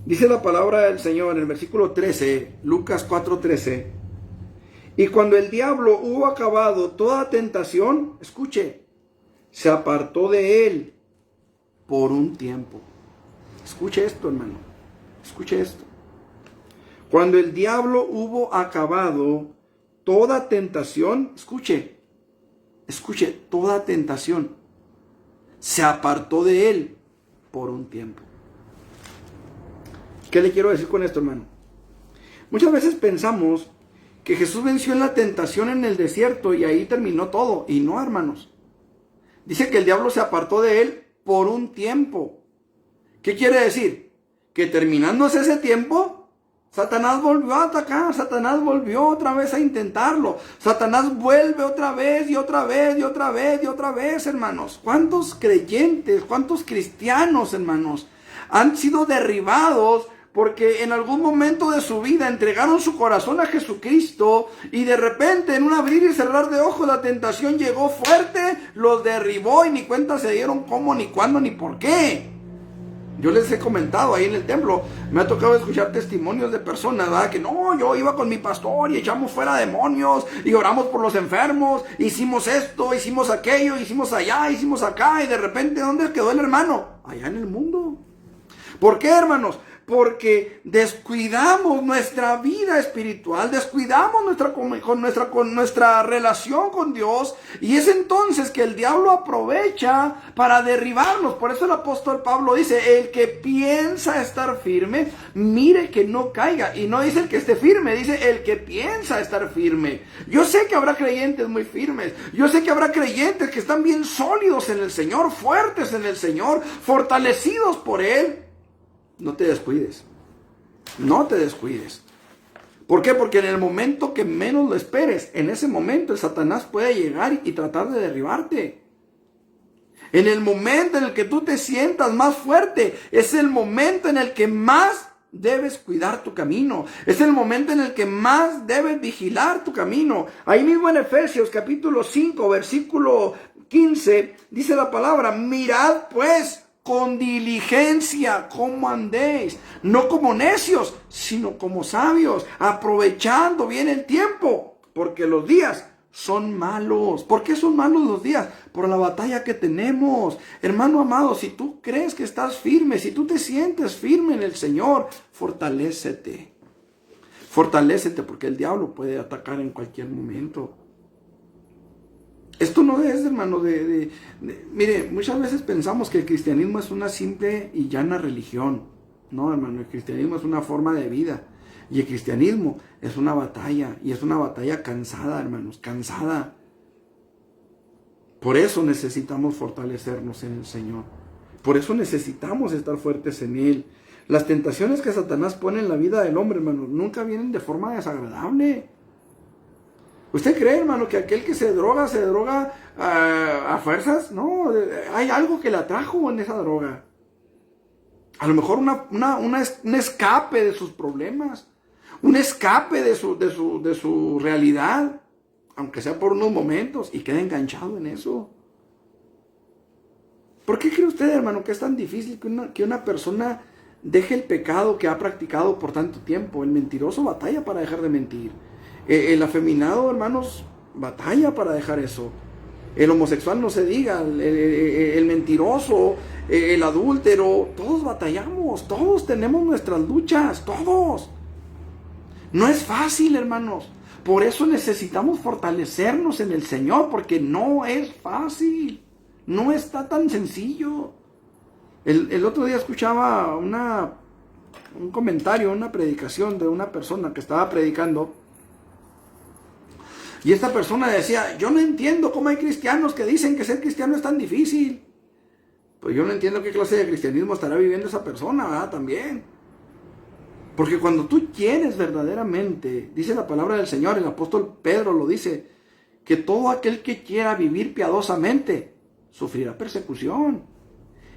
Dice la palabra del Señor en el versículo 13, Lucas 4:13. Y cuando el diablo hubo acabado toda tentación, escuche, se apartó de él por un tiempo. Escuche esto, hermano. Escuche esto. Cuando el diablo hubo acabado toda tentación, escuche, toda tentación, se apartó de él por un tiempo. ¿Qué le quiero decir con esto, hermano? Muchas veces pensamos que Jesús venció en la tentación en el desierto y ahí terminó todo. Y no, hermanos. Dice que el diablo se apartó de él por un tiempo. ¿Qué quiere decir? Que terminándose ese tiempo, Satanás volvió a atacar, Satanás volvió otra vez a intentarlo. Satanás vuelve otra vez y otra vez y otra vez y otra vez, hermanos. ¿Cuántos creyentes, cuántos cristianos, hermanos, han sido derribados porque en algún momento de su vida entregaron su corazón a Jesucristo y de repente en un abrir y cerrar de ojos la tentación llegó fuerte, los derribó y ni cuenta se dieron cómo, ni cuándo, ni por qué? Yo les he comentado ahí en el templo, me ha tocado escuchar testimonios de personas, ¿verdad? Que no, yo iba con mi pastor y echamos fuera demonios y oramos por los enfermos, hicimos esto, hicimos aquello, hicimos allá, hicimos acá y de repente ¿dónde quedó el hermano? Allá en el mundo. ¿Por qué, hermanos? Porque descuidamos nuestra vida espiritual, descuidamos nuestra relación con Dios, y es entonces que el diablo aprovecha para derribarnos. Por eso el apóstol Pablo dice, el que piensa estar firme, mire que no caiga. Y no dice el que esté firme, dice el que piensa estar firme. Yo sé que habrá creyentes muy firmes, yo sé que habrá creyentes que están bien sólidos en el Señor, fuertes en el Señor, fortalecidos por Él. No te descuides. No te descuides. ¿Por qué? Porque en el momento que menos lo esperes, en ese momento el Satanás puede llegar y tratar de derribarte. En el momento en el que tú te sientas más fuerte, es el momento en el que más debes cuidar tu camino. Es el momento en el que más debes vigilar tu camino. Ahí mismo en Efesios capítulo 5, versículo 15, dice la palabra, mirad pues con diligencia cómo andéis, no como necios, sino como sabios, aprovechando bien el tiempo, porque los días son malos. ¿Por qué son malos los días? Por la batalla que tenemos. Hermano amado, si tú crees que estás firme, si tú te sientes firme en el Señor, fortalécete. Fortalécete, porque el diablo puede atacar en cualquier momento. Esto no es, hermano, mire, muchas veces pensamos que el cristianismo es una simple y llana religión. No, hermano, el cristianismo es una forma de vida. Y el cristianismo es una batalla. Y es una batalla cansada, hermanos, cansada. Por eso necesitamos fortalecernos en el Señor. Por eso necesitamos estar fuertes en Él. Las tentaciones que Satanás pone en la vida del hombre, hermano, nunca vienen de forma desagradable. ¿Usted cree, hermano, que aquel que se droga a fuerzas? No, hay algo que le atrajo en esa droga. A lo mejor un escape de sus problemas, un escape de su realidad, aunque sea por unos momentos, y queda enganchado en eso. ¿Por qué cree usted, hermano, que es tan difícil que una persona deje el pecado que ha practicado por tanto tiempo? El mentiroso batalla para dejar de mentir. El afeminado, hermanos, batalla para dejar eso. El homosexual no se diga, el mentiroso, el adúltero, todos batallamos, todos tenemos nuestras luchas, todos. No es fácil, hermanos. Por eso necesitamos fortalecernos en el Señor, porque no es fácil, no está tan sencillo. El otro día escuchaba un comentario, una predicación de una persona que estaba predicando. Y esta persona decía, yo no entiendo cómo hay cristianos que dicen que ser cristiano es tan difícil. Pues yo no entiendo qué clase de cristianismo estará viviendo esa persona, ¿verdad? También. Porque cuando tú quieres verdaderamente, dice la palabra del Señor, el apóstol Pedro lo dice, que todo aquel que quiera vivir piadosamente sufrirá persecución.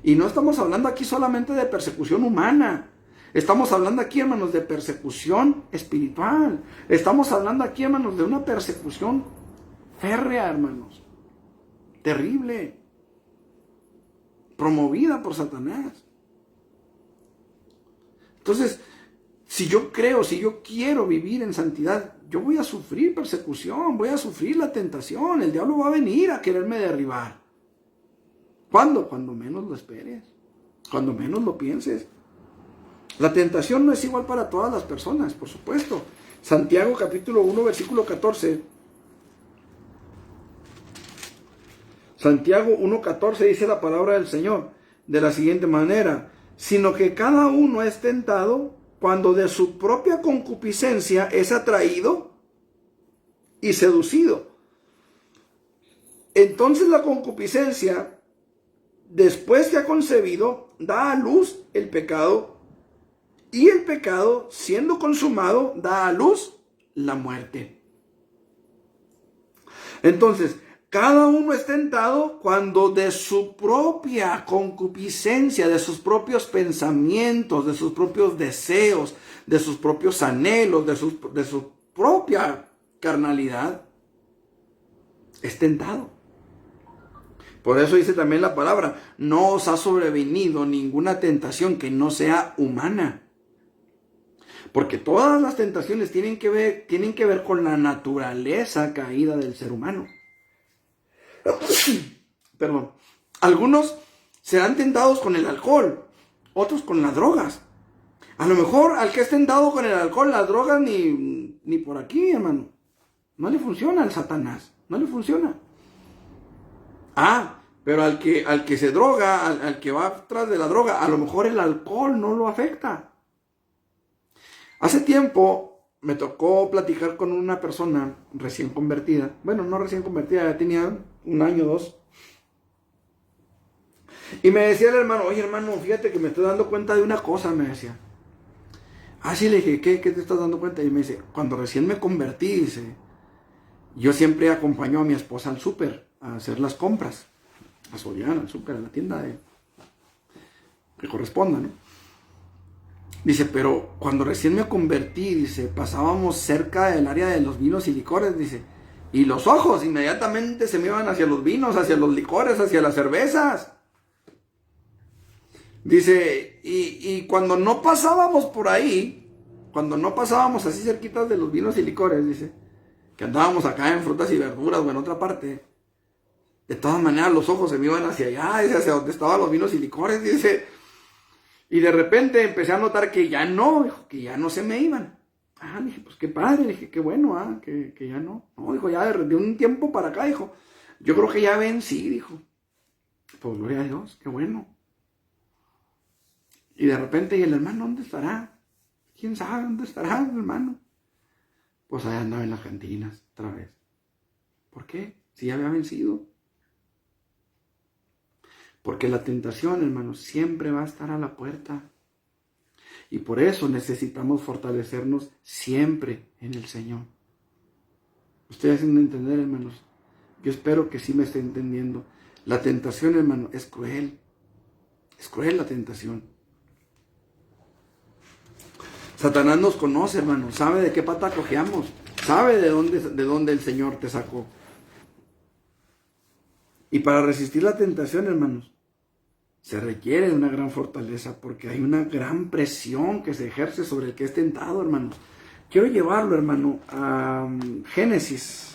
Y no estamos hablando aquí solamente de persecución humana. Estamos hablando aquí, hermanos, de persecución espiritual. Estamos hablando aquí, hermanos, de una persecución férrea, hermanos. Terrible. Promovida por Satanás. Entonces, si yo quiero vivir en santidad, yo voy a sufrir persecución, voy a sufrir la tentación, el diablo va a venir a quererme derribar. ¿Cuándo? Cuando menos lo esperes, cuando menos lo pienses. La tentación no es igual para todas las personas, por supuesto. Santiago capítulo 1, versículo 14. Santiago 1:14 dice la palabra del Señor de la siguiente manera: sino que cada uno es tentado cuando de su propia concupiscencia es atraído y seducido. Entonces la concupiscencia, después que ha concebido, da a luz el pecado, y el pecado, siendo consumado, da a luz la muerte. Entonces, cada uno es tentado cuando de su propia concupiscencia, de sus propios pensamientos, de sus propios deseos, de sus propios anhelos, de su propia carnalidad, es tentado. Por eso dice también la palabra: no os ha sobrevenido ninguna tentación que no sea humana. Porque todas las tentaciones tienen que ver con la naturaleza caída del ser humano. Perdón. Algunos serán tentados con el alcohol, otros con las drogas. A lo mejor al que es tentado con el alcohol, las drogas, ni por aquí, hermano. No le funciona al Satanás, no le funciona. Pero al que se droga, al que va tras de la droga, a lo mejor el alcohol no lo afecta. Hace tiempo me tocó platicar con una persona recién convertida. Bueno, no recién convertida, ya tenía 1 año, 2. Y me decía el hermano: oye, hermano, fíjate que me estoy dando cuenta de una cosa, me decía. Sí, le dije: ¿qué te estás dando cuenta? Y me dice: cuando recién me convertí, dice, yo siempre acompaño a mi esposa al súper a hacer las compras, a Soriana, al súper, a la tienda que corresponda, ¿no? Dice, pero cuando recién me convertí, dice, pasábamos cerca del área de los vinos y licores, dice, y los ojos inmediatamente se me iban hacia los vinos, hacia los licores, hacia las cervezas. Dice, y cuando no pasábamos por ahí, cuando no pasábamos así cerquitas de los vinos y licores, dice, que andábamos acá en frutas y verduras o en otra parte, de todas maneras los ojos se me iban hacia allá, dice, hacia donde estaban los vinos y licores, dice. Y de repente empecé a notar que ya no, dijo, que ya no se me iban. Dije, pues qué padre, dije, qué bueno, que ya no. No, dijo, ya de un tiempo para acá, dijo, yo creo que ya vencí, dijo. Pues gloria a Dios, qué bueno. Y de repente, ¿y el hermano dónde estará? ¿Quién sabe dónde estará el hermano? Pues allá andaba en las cantinas otra vez. ¿Por qué? Si ya había vencido. Porque la tentación, hermanos, siempre va a estar a la puerta. Y por eso necesitamos fortalecernos siempre en el Señor. Ustedes hacen entender, hermanos. Yo espero que sí me esté entendiendo. La tentación, hermano, es cruel. Es cruel la tentación. Satanás nos conoce, hermano. Sabe de qué pata cojeamos. Sabe de dónde el Señor te sacó. Y para resistir la tentación, hermanos, se requiere de una gran fortaleza, porque hay una gran presión que se ejerce sobre el que es tentado, hermanos. Quiero llevarlo, hermano, a Génesis.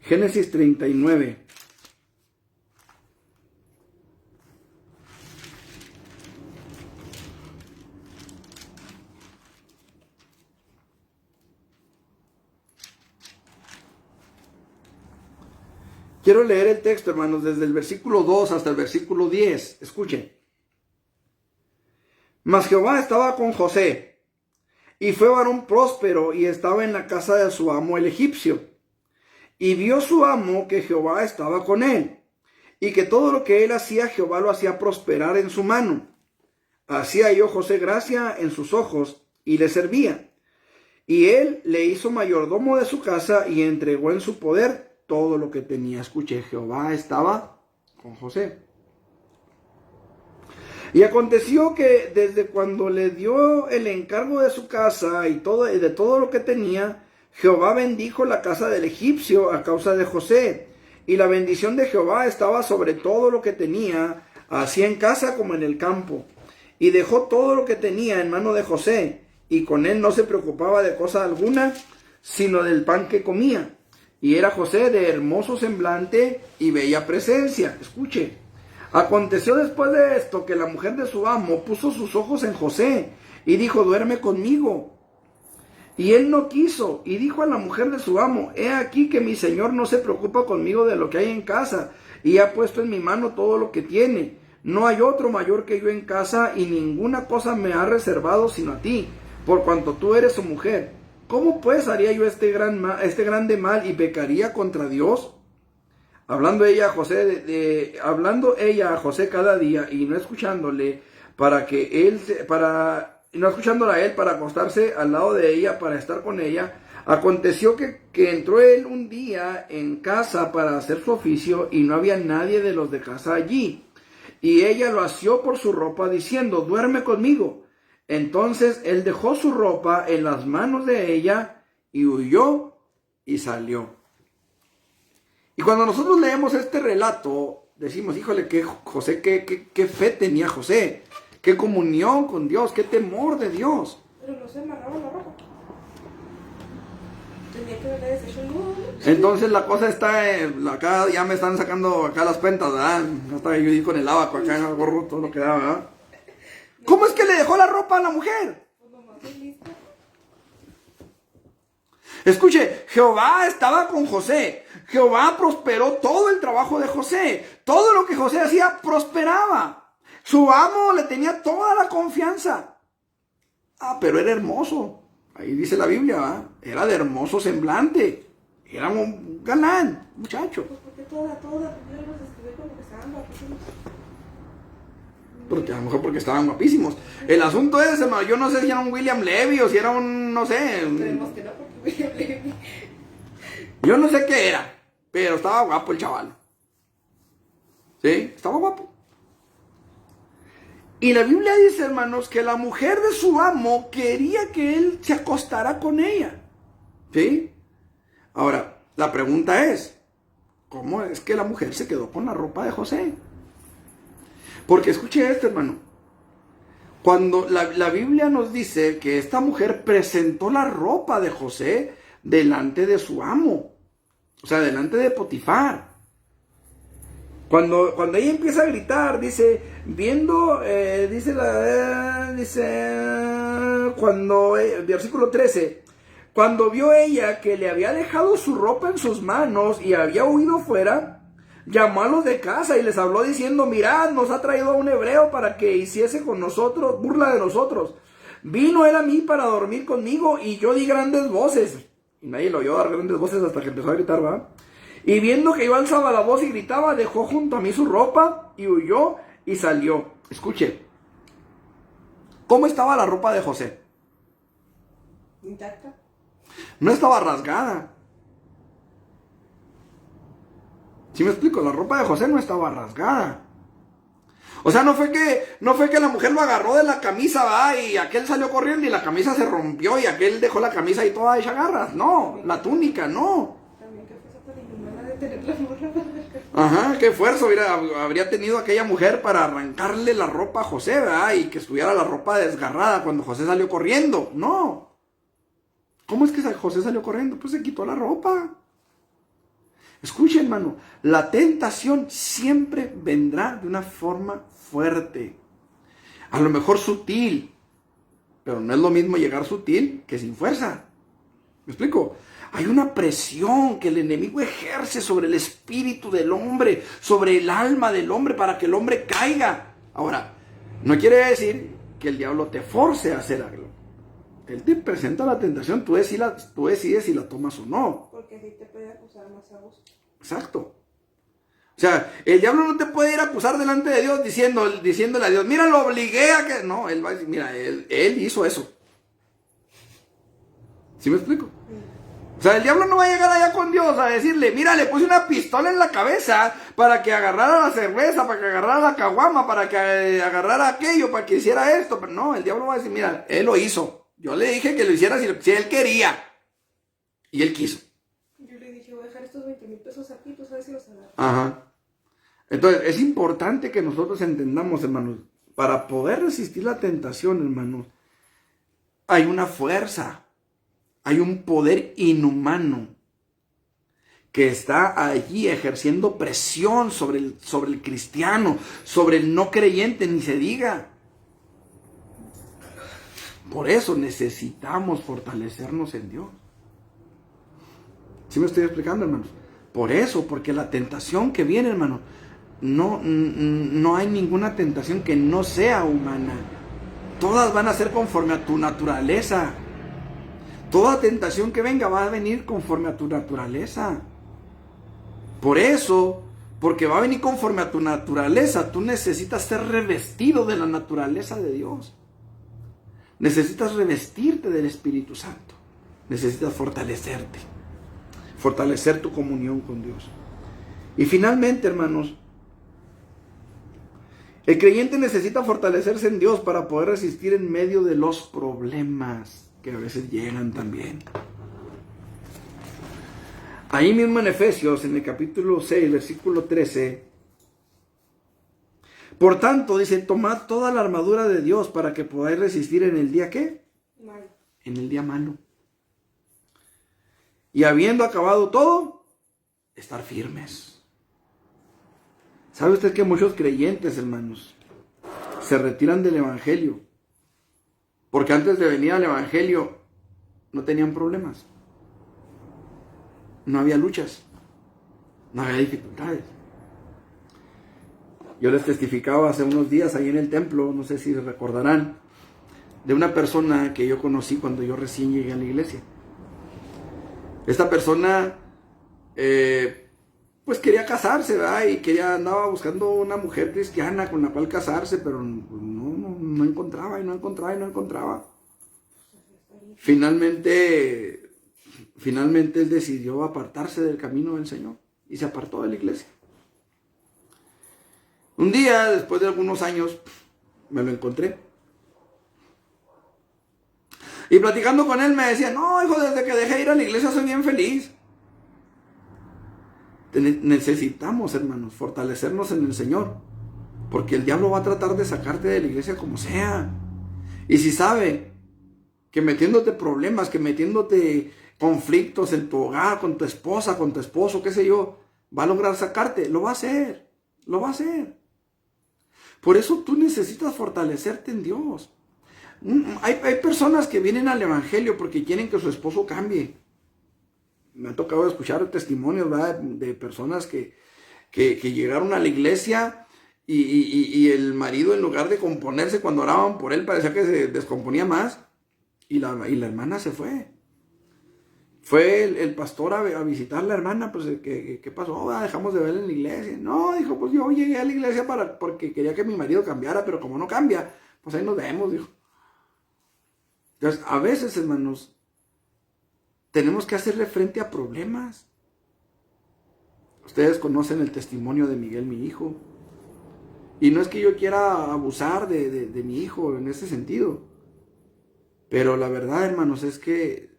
Génesis 39. Quiero leer el texto, hermanos, desde el versículo 2 hasta el versículo 10. Escuchen. Mas Jehová estaba con José, y fue varón próspero, y estaba en la casa de su amo el egipcio. Y vio su amo que Jehová estaba con él, y que todo lo que él hacía, Jehová lo hacía prosperar en su mano. Así halló José gracia en sus ojos, y le servía. Y él le hizo mayordomo de su casa, y entregó en su poder todo lo que tenía. Escuche, Jehová estaba con José. Y aconteció que desde cuando le dio el encargo de su casa y de todo lo que tenía, Jehová bendijo la casa del egipcio a causa de José. Y la bendición de Jehová estaba sobre todo lo que tenía, así en casa como en el campo. Y dejó todo lo que tenía en mano de José, y con él no se preocupaba de cosa alguna, sino del pan que comía. Y era José de hermoso semblante y bella presencia. Escuche. Aconteció después de esto que la mujer de su amo puso sus ojos en José y dijo, duerme conmigo. Y él no quiso, y dijo a la mujer de su amo, he aquí que mi señor no se preocupa conmigo de lo que hay en casa, y ha puesto en mi mano todo lo que tiene. No hay otro mayor que yo en casa, y ninguna cosa me ha reservado sino a ti, por cuanto tú eres su mujer. ¿Cómo pues haría yo este grande mal y pecaría contra Dios? Hablando ella a José cada día y no escuchándole no escuchándola a él para acostarse al lado de ella para estar con ella, aconteció que entró él un día en casa para hacer su oficio y no había nadie de los de casa allí. Y ella lo asió por su ropa diciendo, duerme conmigo. Entonces él dejó su ropa en las manos de ella y huyó y salió. Y cuando nosotros leemos este relato, decimos, híjole, qué fe tenía José, qué comunión con Dios, qué temor de Dios. Pero no se amarraba la ropa. Tenía que haberle deshecho el nudo. Entonces la cosa está, acá ya me están sacando acá las cuentas, ¿verdad? Hasta yo di con el abaco acá en el gorro, todo lo que da, ¿verdad? ¿Cómo es que le dejó la ropa a la mujer? Pues nomás es lista. Escuche, Jehová estaba con José. Jehová prosperó todo el trabajo de José. Todo lo que José hacía prosperaba. Su amo le tenía toda la confianza. Pero era hermoso. Ahí dice la Biblia, ¿verdad? Era de hermoso semblante. Era un galán, muchacho. Pues porque toda, primero los escribí como que estaban guapísimos. Porque a lo mejor porque estaban guapísimos. El asunto es, hermano, yo no sé si era un William Levy o si era un, no sé. Esperemos que no, porque William Levy. Yo no sé qué era, pero estaba guapo el chaval. ¿Sí? Estaba guapo. Y la Biblia dice, hermanos, que la mujer de su amo quería que él se acostara con ella. ¿Sí? Ahora, la pregunta es, ¿cómo es que la mujer se quedó con la ropa de José? Porque escuche esto, hermano. Cuando la Biblia nos dice que esta mujer presentó la ropa de José delante de su amo. O sea, delante de Potifar. Cuando ella empieza a gritar, dice, versículo 13, cuando vio ella que le había dejado su ropa en sus manos y había huido fuera, llamó a los de casa y les habló diciendo, mirad, nos ha traído a un hebreo para que hiciese con nosotros, burla de nosotros. Vino él a mí para dormir conmigo y yo di grandes voces. Y nadie lo oyó dar grandes voces hasta que empezó a gritar, ¿va? Y viendo que yo alzaba la voz y gritaba, dejó junto a mí su ropa y huyó y salió. Escuche, ¿cómo estaba la ropa de José? Intacta. No estaba rasgada. ¿Sí me explico? La ropa de José no estaba rasgada. O sea, no fue que la mujer lo agarró de la camisa, ¿va? Y aquel salió corriendo y la camisa se rompió y aquel dejó la camisa ahí toda hecha garras. No, la túnica, no. También que fuerza tan inhumana de tener la morra. Ajá, qué esfuerzo habría tenido aquella mujer para arrancarle la ropa a José, ¿verdad? Y que estuviera la ropa desgarrada cuando José salió corriendo. No. ¿Cómo es que José salió corriendo? Pues se quitó la ropa. Escuche, hermano, la tentación siempre vendrá de una forma fuerte. A lo mejor sutil, pero no es lo mismo llegar sutil que sin fuerza. ¿Me explico? Hay una presión que el enemigo ejerce sobre el espíritu del hombre, sobre el alma del hombre, para que el hombre caiga. Ahora, no quiere decir que el diablo te force a hacer algo. Él te presenta la tentación, tú decides si la tomas o no. Porque así te puede acusar más a vos. Exacto. O sea, el diablo no te puede ir a acusar delante de Dios diciéndole a Dios, mira, lo obligué a que... No, él va a decir, mira, él hizo eso. ¿Sí me explico? O sea, el diablo no va a llegar allá con Dios a decirle, mira, le puse una pistola en la cabeza para que agarrara la cerveza, para que agarrara la caguama, para que agarrara aquello, para que hiciera esto. Pero no, el diablo va a decir, mira, él lo hizo. Yo le dije que lo hiciera si él quería. Y él quiso. Yo le dije, voy a dejar estos 20,000 pesos aquí, tú sabes si los agarras. Ajá. Entonces, es importante que nosotros entendamos, hermanos, para poder resistir la tentación, hermanos, hay una fuerza, hay un poder inhumano que está allí ejerciendo presión sobre el cristiano, sobre el no creyente, ni se diga. Por eso necesitamos fortalecernos en Dios. ¿Sí me estoy explicando, hermanos? Por eso, porque la tentación que viene, hermano, no hay ninguna tentación que no sea humana. Todas van a ser conforme a tu naturaleza. Toda tentación que venga va a venir conforme a tu naturaleza. Por eso, porque va a venir conforme a tu naturaleza, tú necesitas ser revestido de la naturaleza de Dios. Necesitas revestirte del Espíritu Santo. Necesitas fortalecerte. Fortalecer tu comunión con Dios. Y finalmente, hermanos, el creyente necesita fortalecerse en Dios para poder resistir en medio de los problemas que a veces llegan también. Ahí mismo en Efesios, en el capítulo 6, versículo 13, por tanto, dice, tomad toda la armadura de Dios para que podáis resistir en el día, ¿qué? Malo. En el día malo. Y habiendo acabado todo, estar firmes. ¿Sabe usted que muchos creyentes, hermanos, se retiran del Evangelio? Porque antes de venir al Evangelio no tenían problemas. No había luchas. No había dificultades. Yo les testificaba hace unos días ahí en el templo, no sé si recordarán, de una persona que yo conocí cuando yo recién llegué a la iglesia. Esta persona, pues quería casarse, ¿verdad? Y andaba buscando una mujer cristiana con la cual casarse, pero no encontraba, y no encontraba. Finalmente él decidió apartarse del camino del Señor y se apartó de la iglesia. Un día, después de algunos años, me lo encontré. Y platicando con él me decía, no, hijo, desde que dejé de ir a la iglesia soy bien feliz. Necesitamos, hermanos, fortalecernos en el Señor. Porque el diablo va a tratar de sacarte de la iglesia como sea. Y si sabe que metiéndote problemas, que metiéndote conflictos en tu hogar, con tu esposa, con tu esposo, qué sé yo, va a lograr sacarte, lo va a hacer. Lo va a hacer. Por eso tú necesitas fortalecerte en Dios. Hay personas que vienen al Evangelio porque quieren que su esposo cambie. Me ha tocado escuchar testimonios, ¿verdad?, de personas que llegaron a la iglesia y el marido, en lugar de componerse cuando oraban por él, parecía que se descomponía más. Y la hermana se fue. Fue el pastor a visitar a la hermana, pues, ¿qué pasó? Dejamos de verla en la iglesia. No, dijo, pues yo llegué a la iglesia porque quería que mi marido cambiara, pero como no cambia, pues ahí nos vemos, dijo. Entonces, a veces, hermanos, tenemos que hacerle frente a problemas. Ustedes conocen el testimonio de Miguel, mi hijo. Y no es que yo quiera abusar de mi hijo en ese sentido. Pero la verdad, hermanos, es que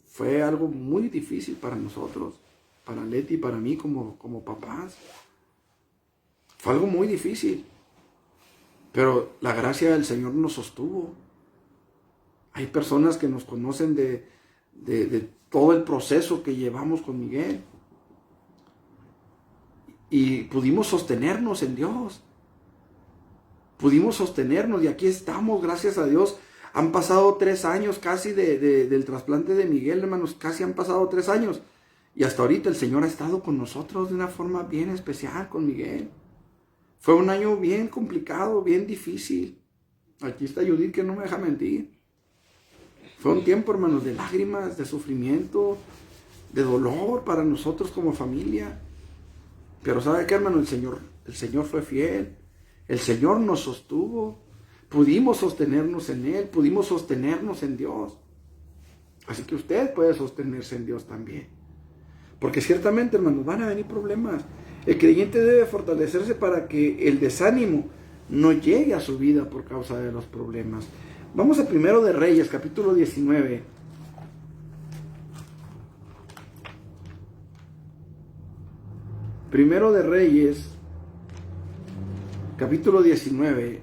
fue algo muy difícil para nosotros, para Leti y para mí como papás. Fue algo muy difícil. Pero la gracia del Señor nos sostuvo. Hay personas que nos conocen de todo el proceso que llevamos con Miguel. Y pudimos sostenernos en Dios. Pudimos sostenernos y aquí estamos, gracias a Dios. Han pasado 3 años casi del trasplante de Miguel, hermanos. Casi han pasado 3 años. Y hasta ahorita el Señor ha estado con nosotros de una forma bien especial con Miguel. Fue un año bien complicado, bien difícil. Aquí está Judith que no me deja mentir. Fue un tiempo, hermanos, de lágrimas, de sufrimiento, de dolor para nosotros como familia. Pero ¿sabe qué, hermano? El Señor fue fiel. El Señor nos sostuvo. Pudimos sostenernos en Él. Pudimos sostenernos en Dios. Así que usted puede sostenerse en Dios también. Porque ciertamente, hermanos, van a venir problemas. El creyente debe fortalecerse para que el desánimo no llegue a su vida por causa de los problemas. Vamos a Primero de Reyes, capítulo 19. Primero de Reyes, capítulo 19,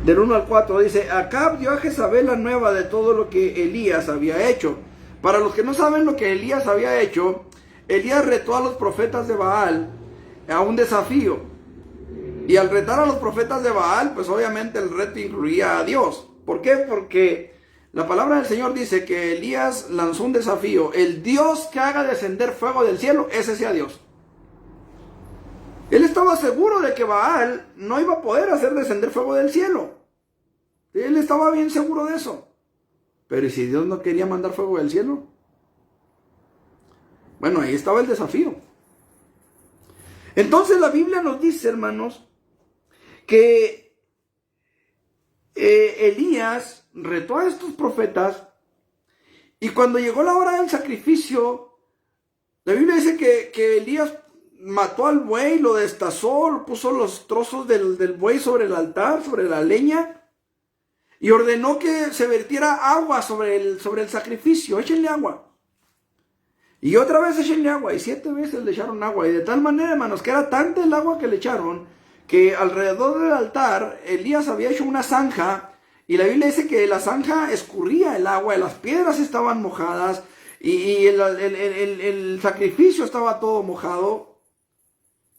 del 1 al 4, dice: Acab dio a Jezabel la nueva de todo lo que Elías había hecho. Para los que no saben lo que Elías había hecho, Elías retó a los profetas de Baal a un desafío. Y al retar a los profetas de Baal, pues obviamente el reto incluía a Dios. ¿Por qué? Porque la palabra del Señor dice que Elías lanzó un desafío: el Dios que haga descender fuego del cielo, ese sea Dios. Él estaba seguro de que Baal no iba a poder hacer descender fuego del cielo. Él estaba bien seguro de eso. Pero ¿y si Dios no quería mandar fuego del cielo? Bueno, ahí estaba el desafío. Entonces la Biblia nos dice, hermanos, que Elías retó a estos profetas, y cuando llegó la hora del sacrificio, la Biblia dice que Elías mató al buey, lo destazó, puso los trozos del buey sobre el altar, sobre la leña, y ordenó que se vertiera agua sobre el sacrificio. Échenle agua. Y otra vez échenle agua, y 7 veces le echaron agua, y de tal manera, hermanos, que era tanta el agua que le echaron, que alrededor del altar Elías había hecho una zanja, y la Biblia dice que la zanja escurría el agua, y las piedras estaban mojadas, y el sacrificio estaba todo mojado.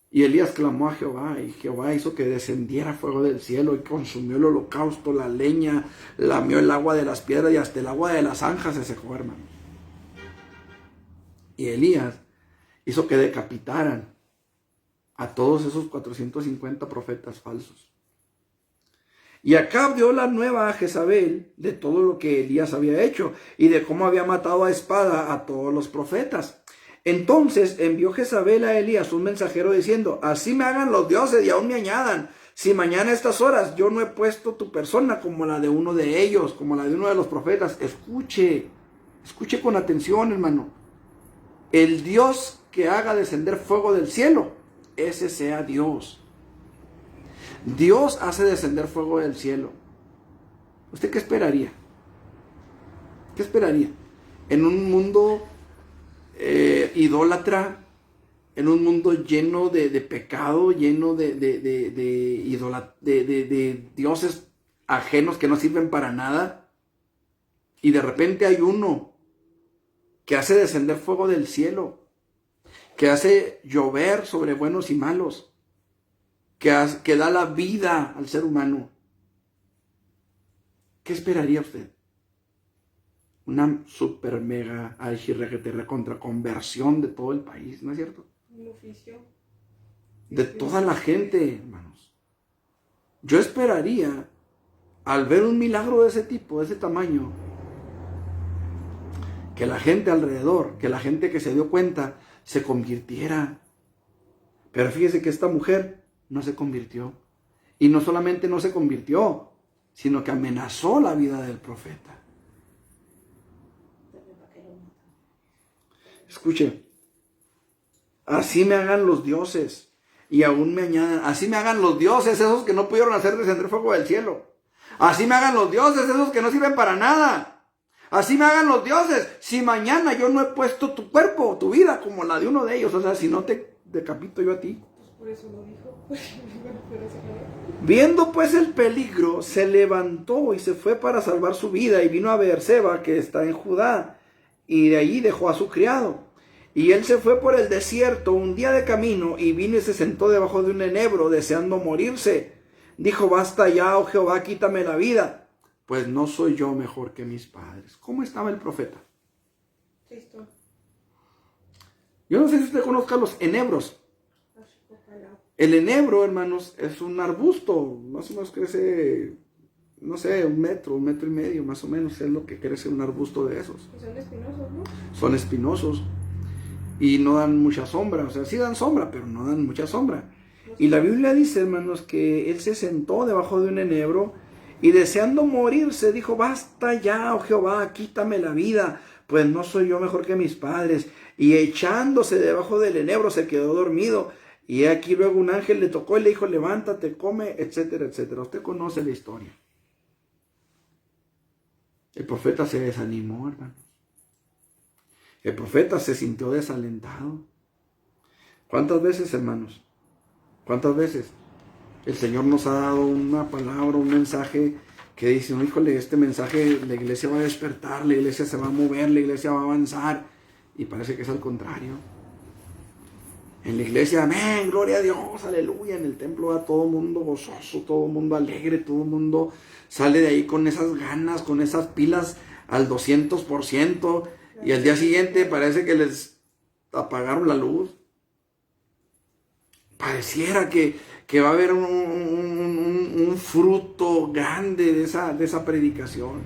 Y Elías clamó a Jehová, y Jehová hizo que descendiera fuego del cielo y consumió el holocausto, la leña, lamió el agua de las piedras, y hasta el agua de la zanja se secó, hermano. Y Elías hizo que decapitaran a todos esos 450 profetas falsos. Y Acab dio la nueva a Jezabel de todo lo que Elías había hecho y de cómo había matado a espada a todos los profetas. Entonces envió Jezabel a Elías un mensajero diciendo: así me hagan los dioses y aún me añadan, si mañana a estas horas yo no he puesto tu persona como la de uno de ellos, como la de uno de los profetas. Escuche con atención, hermano. El Dios que haga descender fuego del cielo, ese sea Dios. Dios hace descender fuego del cielo. ¿Usted qué esperaría? ¿Qué esperaría? En un mundo idólatra, en un mundo lleno de pecado, lleno de dioses ajenos que no sirven para nada, y de repente hay uno que hace descender fuego del cielo, que hace llover sobre buenos y malos, que da la vida al ser humano. ¿Qué esperaría usted? Una super mega archirregueterra contra conversión de todo el país, ¿no es cierto? Un oficio. De toda la gente, hermanos. Yo esperaría, al ver un milagro de ese tipo, de ese tamaño, que la gente alrededor, que la gente que se dio cuenta, se convirtiera. Pero fíjese que esta mujer no se convirtió. Y no solamente no se convirtió, sino que amenazó la vida del profeta. Escuche, así me hagan los dioses y aún me añadan, así me hagan los dioses esos que no pudieron hacer descender fuego del cielo, así me hagan los dioses esos que no sirven para nada, así me hagan los dioses si mañana yo no he puesto tu cuerpo, tu vida como la de uno de ellos, o sea, si no te decapito yo a ti. Pues por eso lo dijo. Viendo pues el peligro, se levantó y se fue para salvar su vida, y vino a Beerseba, que está en Judá, y de allí dejó a su criado. Y él se fue por el desierto un día de camino, y vino y se sentó debajo de un enebro, deseando morirse. Dijo: basta ya, oh Jehová, quítame la vida, pues no soy yo mejor que mis padres. ¿Cómo estaba el profeta? Listo. Yo no sé si usted conozca los enebros. El enebro, hermanos, es un arbusto, más o menos crece, no sé, 1 metro, 1,5 metros, más o menos es lo que crece un arbusto de esos. Y son espinosos, ¿no? Son espinosos y no dan mucha sombra, o sea, sí dan sombra, pero no dan mucha sombra. Y la Biblia dice, hermanos, que él se sentó debajo de un enebro y deseando morirse dijo: basta ya, oh Jehová, quítame la vida, pues no soy yo mejor que mis padres. Y echándose debajo del enebro se quedó dormido. Y aquí luego un ángel le tocó y le dijo: levántate, come, etcétera, etcétera. Usted conoce la historia. El profeta se desanimó, hermano. El profeta se sintió desalentado. ¿Cuántas veces, hermanos? ¿Cuántas veces el Señor nos ha dado una palabra, un mensaje que dice, no, híjole, este mensaje, la iglesia va a despertar, la iglesia se va a mover, la iglesia va a avanzar. Y parece que es al contrario. En la iglesia, amén, gloria a Dios, aleluya. En el templo va todo el mundo gozoso, todo el mundo alegre, todo el mundo sale de ahí con esas ganas, con esas pilas al 200%. Y al día siguiente parece que les apagaron la luz. Pareciera que va a haber un fruto grande de esa predicación.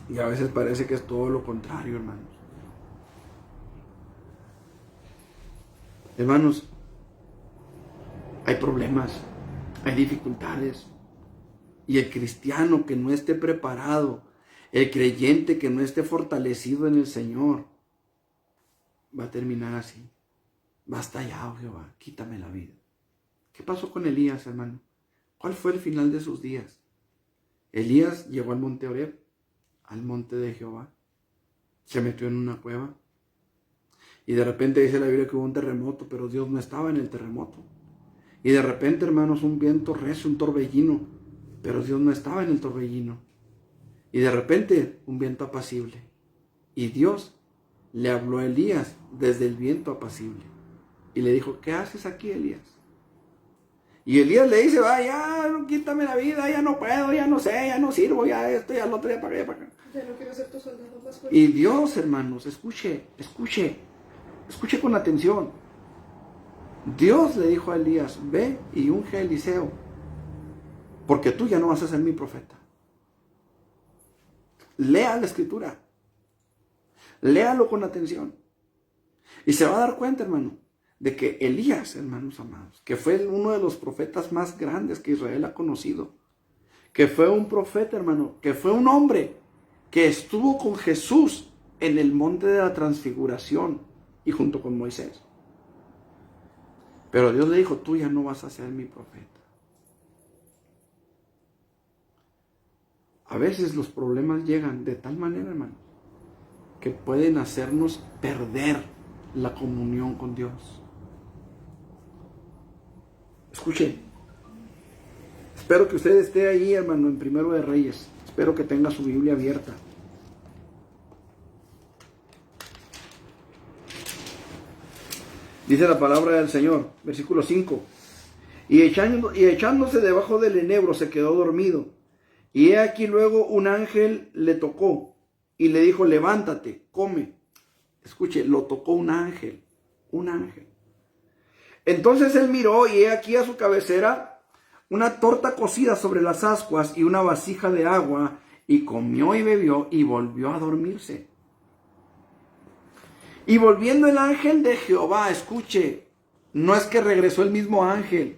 Y a veces parece que es todo lo contrario, hermanos. Hermanos, hay problemas, hay dificultades. Y el cristiano que no esté preparado, el creyente que no esté fortalecido en el Señor, va a terminar así. Basta ya, oh Jehová, quítame la vida. ¿Qué pasó con Elías, hermano? ¿Cuál fue el final de sus días? Elías llegó al monte Oreb, al monte de Jehová. Se metió en una cueva. Y de repente dice la Biblia que hubo un terremoto, pero Dios no estaba en el terremoto. Y de repente, hermanos, un viento recio, un torbellino, pero Dios no estaba en el torbellino. Y de repente, un viento apacible. Y Dios le habló a Elías desde el viento apacible. Y le dijo, ¿qué haces aquí, Elías? Y Elías le dice, ya, quítame la vida, ya no puedo, ya no sé, ya no sirvo, ya esto, ya lo otro, ya para allá, para acá. Ya no quiero ser tu soldado más fuerte. Y Dios, hermanos, escuche con atención. Dios le dijo a Elías, ve y unge a Eliseo, porque tú ya no vas a ser mi profeta. Lea la escritura. Léalo con atención. Y se va a dar cuenta, hermano, de que Elías, hermanos amados, que fue uno de los profetas más grandes que Israel ha conocido, que fue un profeta, hermano, que fue un hombre que estuvo con Jesús en el monte de la transfiguración y junto con Moisés. Pero Dios le dijo, tú ya no vas a ser mi profeta. A veces los problemas llegan de tal manera, hermano, que pueden hacernos perder la comunión con Dios. Escuche, espero que usted esté ahí, hermano, en Primero de Reyes. Espero que tenga su Biblia abierta. Dice la palabra del Señor, versículo 5. Y echándose debajo del enebro se quedó dormido. Y he aquí luego un ángel le tocó y le dijo, levántate, come. Escuche, lo tocó un ángel. Entonces él miró y he aquí a su cabecera una torta cocida sobre las ascuas y una vasija de agua, y comió y bebió y volvió a dormirse. Y volviendo el ángel de Jehová, escuche, no es que regresó el mismo ángel.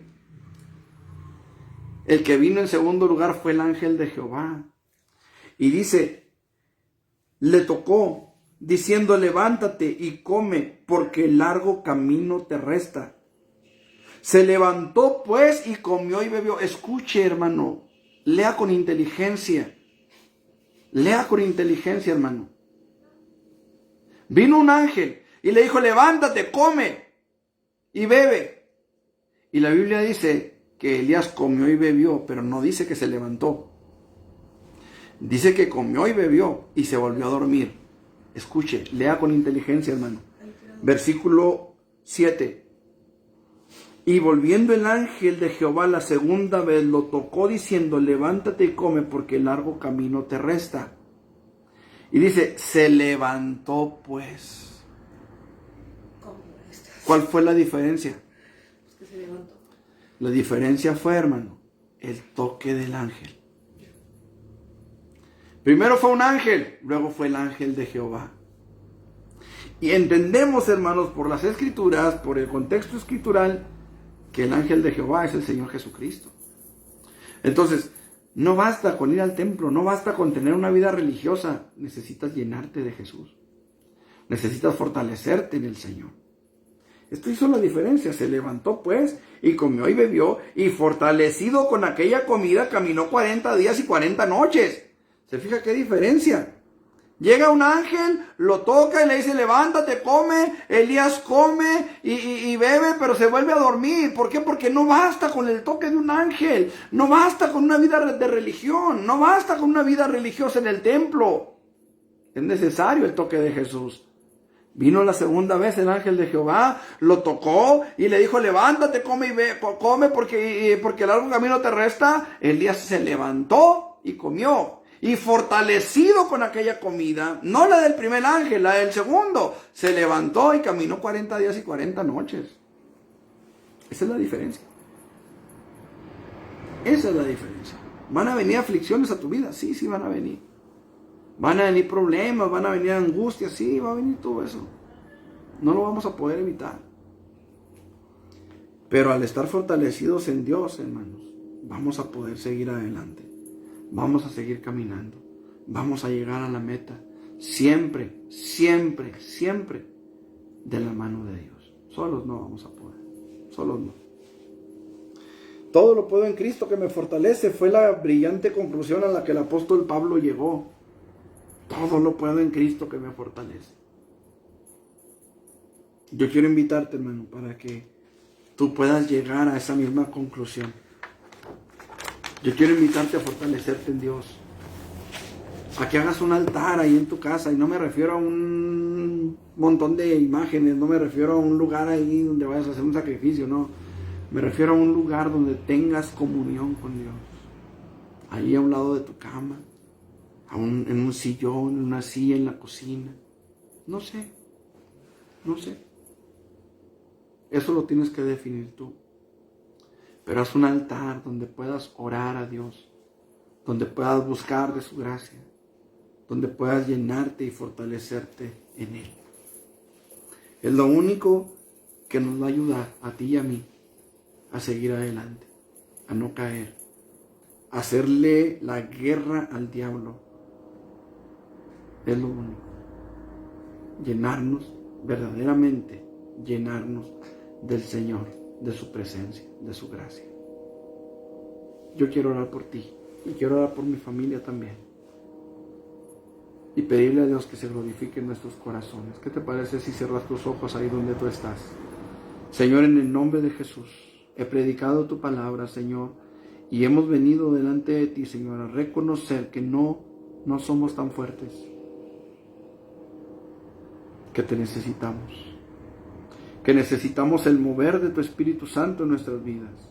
El que vino en segundo lugar fue el ángel de Jehová. Y dice, le tocó, diciendo, levántate y come, porque el largo camino te resta. Se levantó pues y comió y bebió. Escuche, hermano, lea con inteligencia. Lea con inteligencia, hermano. Vino un ángel y le dijo, levántate, come y bebe. Y la Biblia dice que Elías comió y bebió, pero no dice que se levantó. Dice que comió y bebió y se volvió a dormir. Escuche, lea con inteligencia, hermano. Versículo 7. Y volviendo el ángel de Jehová la segunda vez, lo tocó diciendo, levántate y come, porque el largo camino te resta. Y dice, se levantó pues. ¿Cuál fue la diferencia? Pues que se levantó. La diferencia fue, hermano, el toque del ángel. Primero fue un ángel, luego fue el ángel de Jehová. Y entendemos, hermanos, por las escrituras, por el contexto escritural, que el ángel de Jehová es el Señor Jesucristo. Entonces, no basta con ir al templo, no basta con tener una vida religiosa, necesitas llenarte de Jesús. Necesitas fortalecerte en el Señor. Esto hizo la diferencia. Se levantó pues y comió y bebió, y fortalecido con aquella comida caminó 40 días y 40 noches. ¿Se fija qué diferencia? Llega un ángel, lo toca y le dice, levántate, come. Elías come y bebe, pero se vuelve a dormir. ¿Por qué? Porque no basta con el toque de un ángel. No basta con una vida de religión. No basta con una vida religiosa en el templo. Es necesario el toque de Jesús. Vino la segunda vez el ángel de Jehová, lo tocó y le dijo, levántate, come porque el largo camino te resta. Elías se levantó y comió. Y fortalecido con aquella comida, no la del primer ángel, la del segundo, se levantó y caminó 40 días y 40 noches. Esa es la diferencia. Esa es la diferencia. ¿Van a venir aflicciones a tu vida? Sí, sí van a venir. Van a venir problemas, van a venir angustias, sí, va a venir todo eso. No lo vamos a poder evitar. Pero al estar fortalecidos en Dios, hermanos, vamos a poder seguir adelante. Vamos a seguir caminando. Vamos a llegar a la meta. Siempre, siempre, siempre de la mano de Dios. Solos no vamos a poder. Solos no. Todo lo puedo en Cristo que me fortalece. Fue la brillante conclusión a la que el apóstol Pablo llegó. Todo lo puedo en Cristo que me fortalece. Yo quiero invitarte, hermano, para que tú puedas llegar a esa misma conclusión. Yo quiero invitarte a fortalecerte en Dios. A que hagas un altar ahí en tu casa. Y no me refiero a un montón de imágenes. No me refiero a un lugar ahí donde vayas a hacer un sacrificio. No. Me refiero a un lugar donde tengas comunión con Dios. Ahí a un lado de tu cama. En un sillón, en una silla, en la cocina. No sé. No sé. Eso lo tienes que definir tú. Pero haz un altar donde puedas orar a Dios. Donde puedas buscar de su gracia. Donde puedas llenarte y fortalecerte en Él. Es lo único que nos va a ayudar a ti y a mí a seguir adelante. A no caer. A hacerle la guerra al diablo. Es lo único. Llenarnos, verdaderamente llenarnos del Señor, de su presencia, de su gracia. Yo quiero orar por ti y quiero orar por mi familia también. Y pedirle a Dios que se glorifique en nuestros corazones. ¿Qué te parece si cierras tus ojos ahí donde tú estás? Señor, en el nombre de Jesús, he predicado tu palabra, Señor, y hemos venido delante de ti, Señor, a reconocer que no somos tan fuertes, que te necesitamos, que necesitamos el mover de tu Espíritu Santo en nuestras vidas,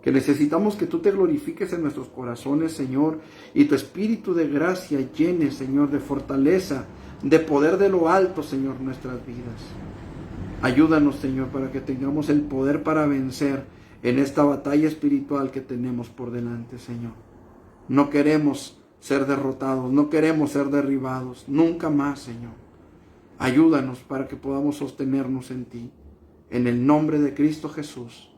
que necesitamos que tú te glorifiques en nuestros corazones, Señor, y tu Espíritu de gracia llene, Señor, de fortaleza, de poder de lo alto, Señor, nuestras vidas. Ayúdanos, Señor, para que tengamos el poder para vencer en esta batalla espiritual que tenemos por delante, Señor. No queremos ser derrotados, no queremos ser derribados, nunca más, Señor. Ayúdanos para que podamos sostenernos en ti. En el nombre de Cristo Jesús.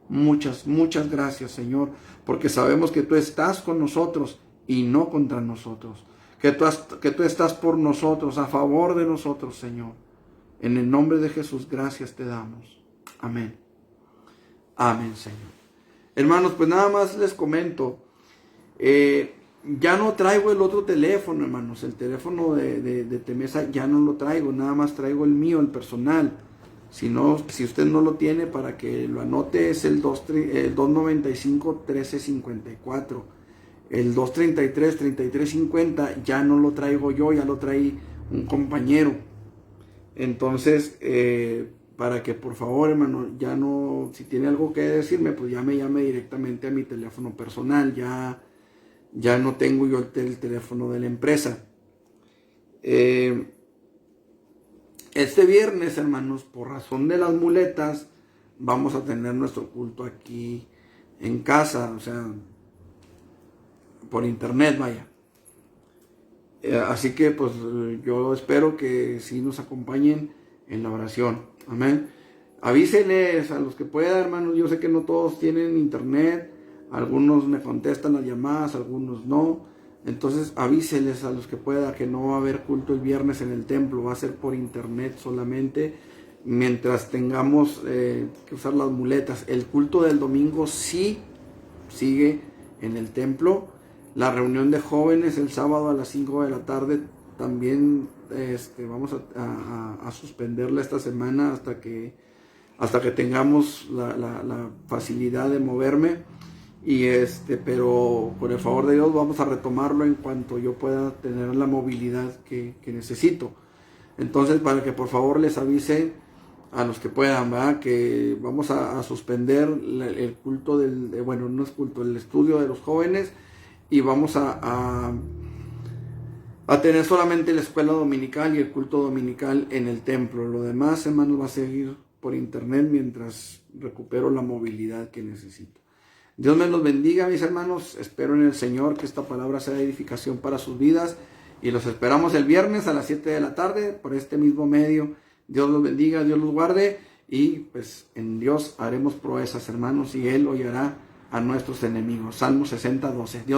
Muchas, muchas gracias, Señor, porque sabemos que tú estás con nosotros y no contra nosotros. Que tú estás por nosotros, a favor de nosotros, Señor. En el nombre de Jesús, gracias te damos. Amén. Amén, Señor. Hermanos, pues nada más les comento. Ya no traigo el otro teléfono, hermanos. El teléfono de Temesa ya no lo traigo. Nada más traigo el mío, el personal. Si usted no lo tiene, para que lo anote, es el 295-1354. El 233-3350 ya no lo traigo yo, ya lo trae un compañero. Entonces, para que por favor, hermano, ya no, si tiene algo que decirme, pues ya me llame directamente a mi teléfono personal. Ya no tengo yo el teléfono de la empresa. Este viernes, hermanos, por razón de las muletas, vamos a tener nuestro culto aquí en casa, o sea, por internet, vaya. Así que, pues, yo espero que sí nos acompañen en la oración. Amén. Avísenles a los que puedan, hermanos. Yo sé que no todos tienen internet. Algunos me contestan las llamadas, algunos no. Entonces avíseles a los que pueda que no va a haber culto el viernes en el templo. Va a ser por internet solamente, mientras tengamos que usar las muletas. El culto del domingo sí sigue en el templo. La reunión de jóvenes el sábado a las 5 de la tarde también vamos a suspenderla esta semana hasta que tengamos la facilidad de moverme. Pero con el favor de Dios vamos a retomarlo en cuanto yo pueda tener la movilidad que necesito. Entonces, para que por favor les avise a los que puedan, ¿verdad? Que vamos a suspender el culto no es culto, el estudio de los jóvenes, y vamos a tener solamente la escuela dominical y el culto dominical en el templo. Lo demás, hermanos, va a seguir por internet mientras recupero la movilidad que necesito. Dios me los bendiga, mis hermanos. Espero en el Señor que esta palabra sea de edificación para sus vidas. Y los esperamos el viernes a las 7 de la tarde por este mismo medio. Dios los bendiga, Dios los guarde. Y pues en Dios haremos proezas, hermanos, y Él hollará a nuestros enemigos. Salmo 60:12. Dios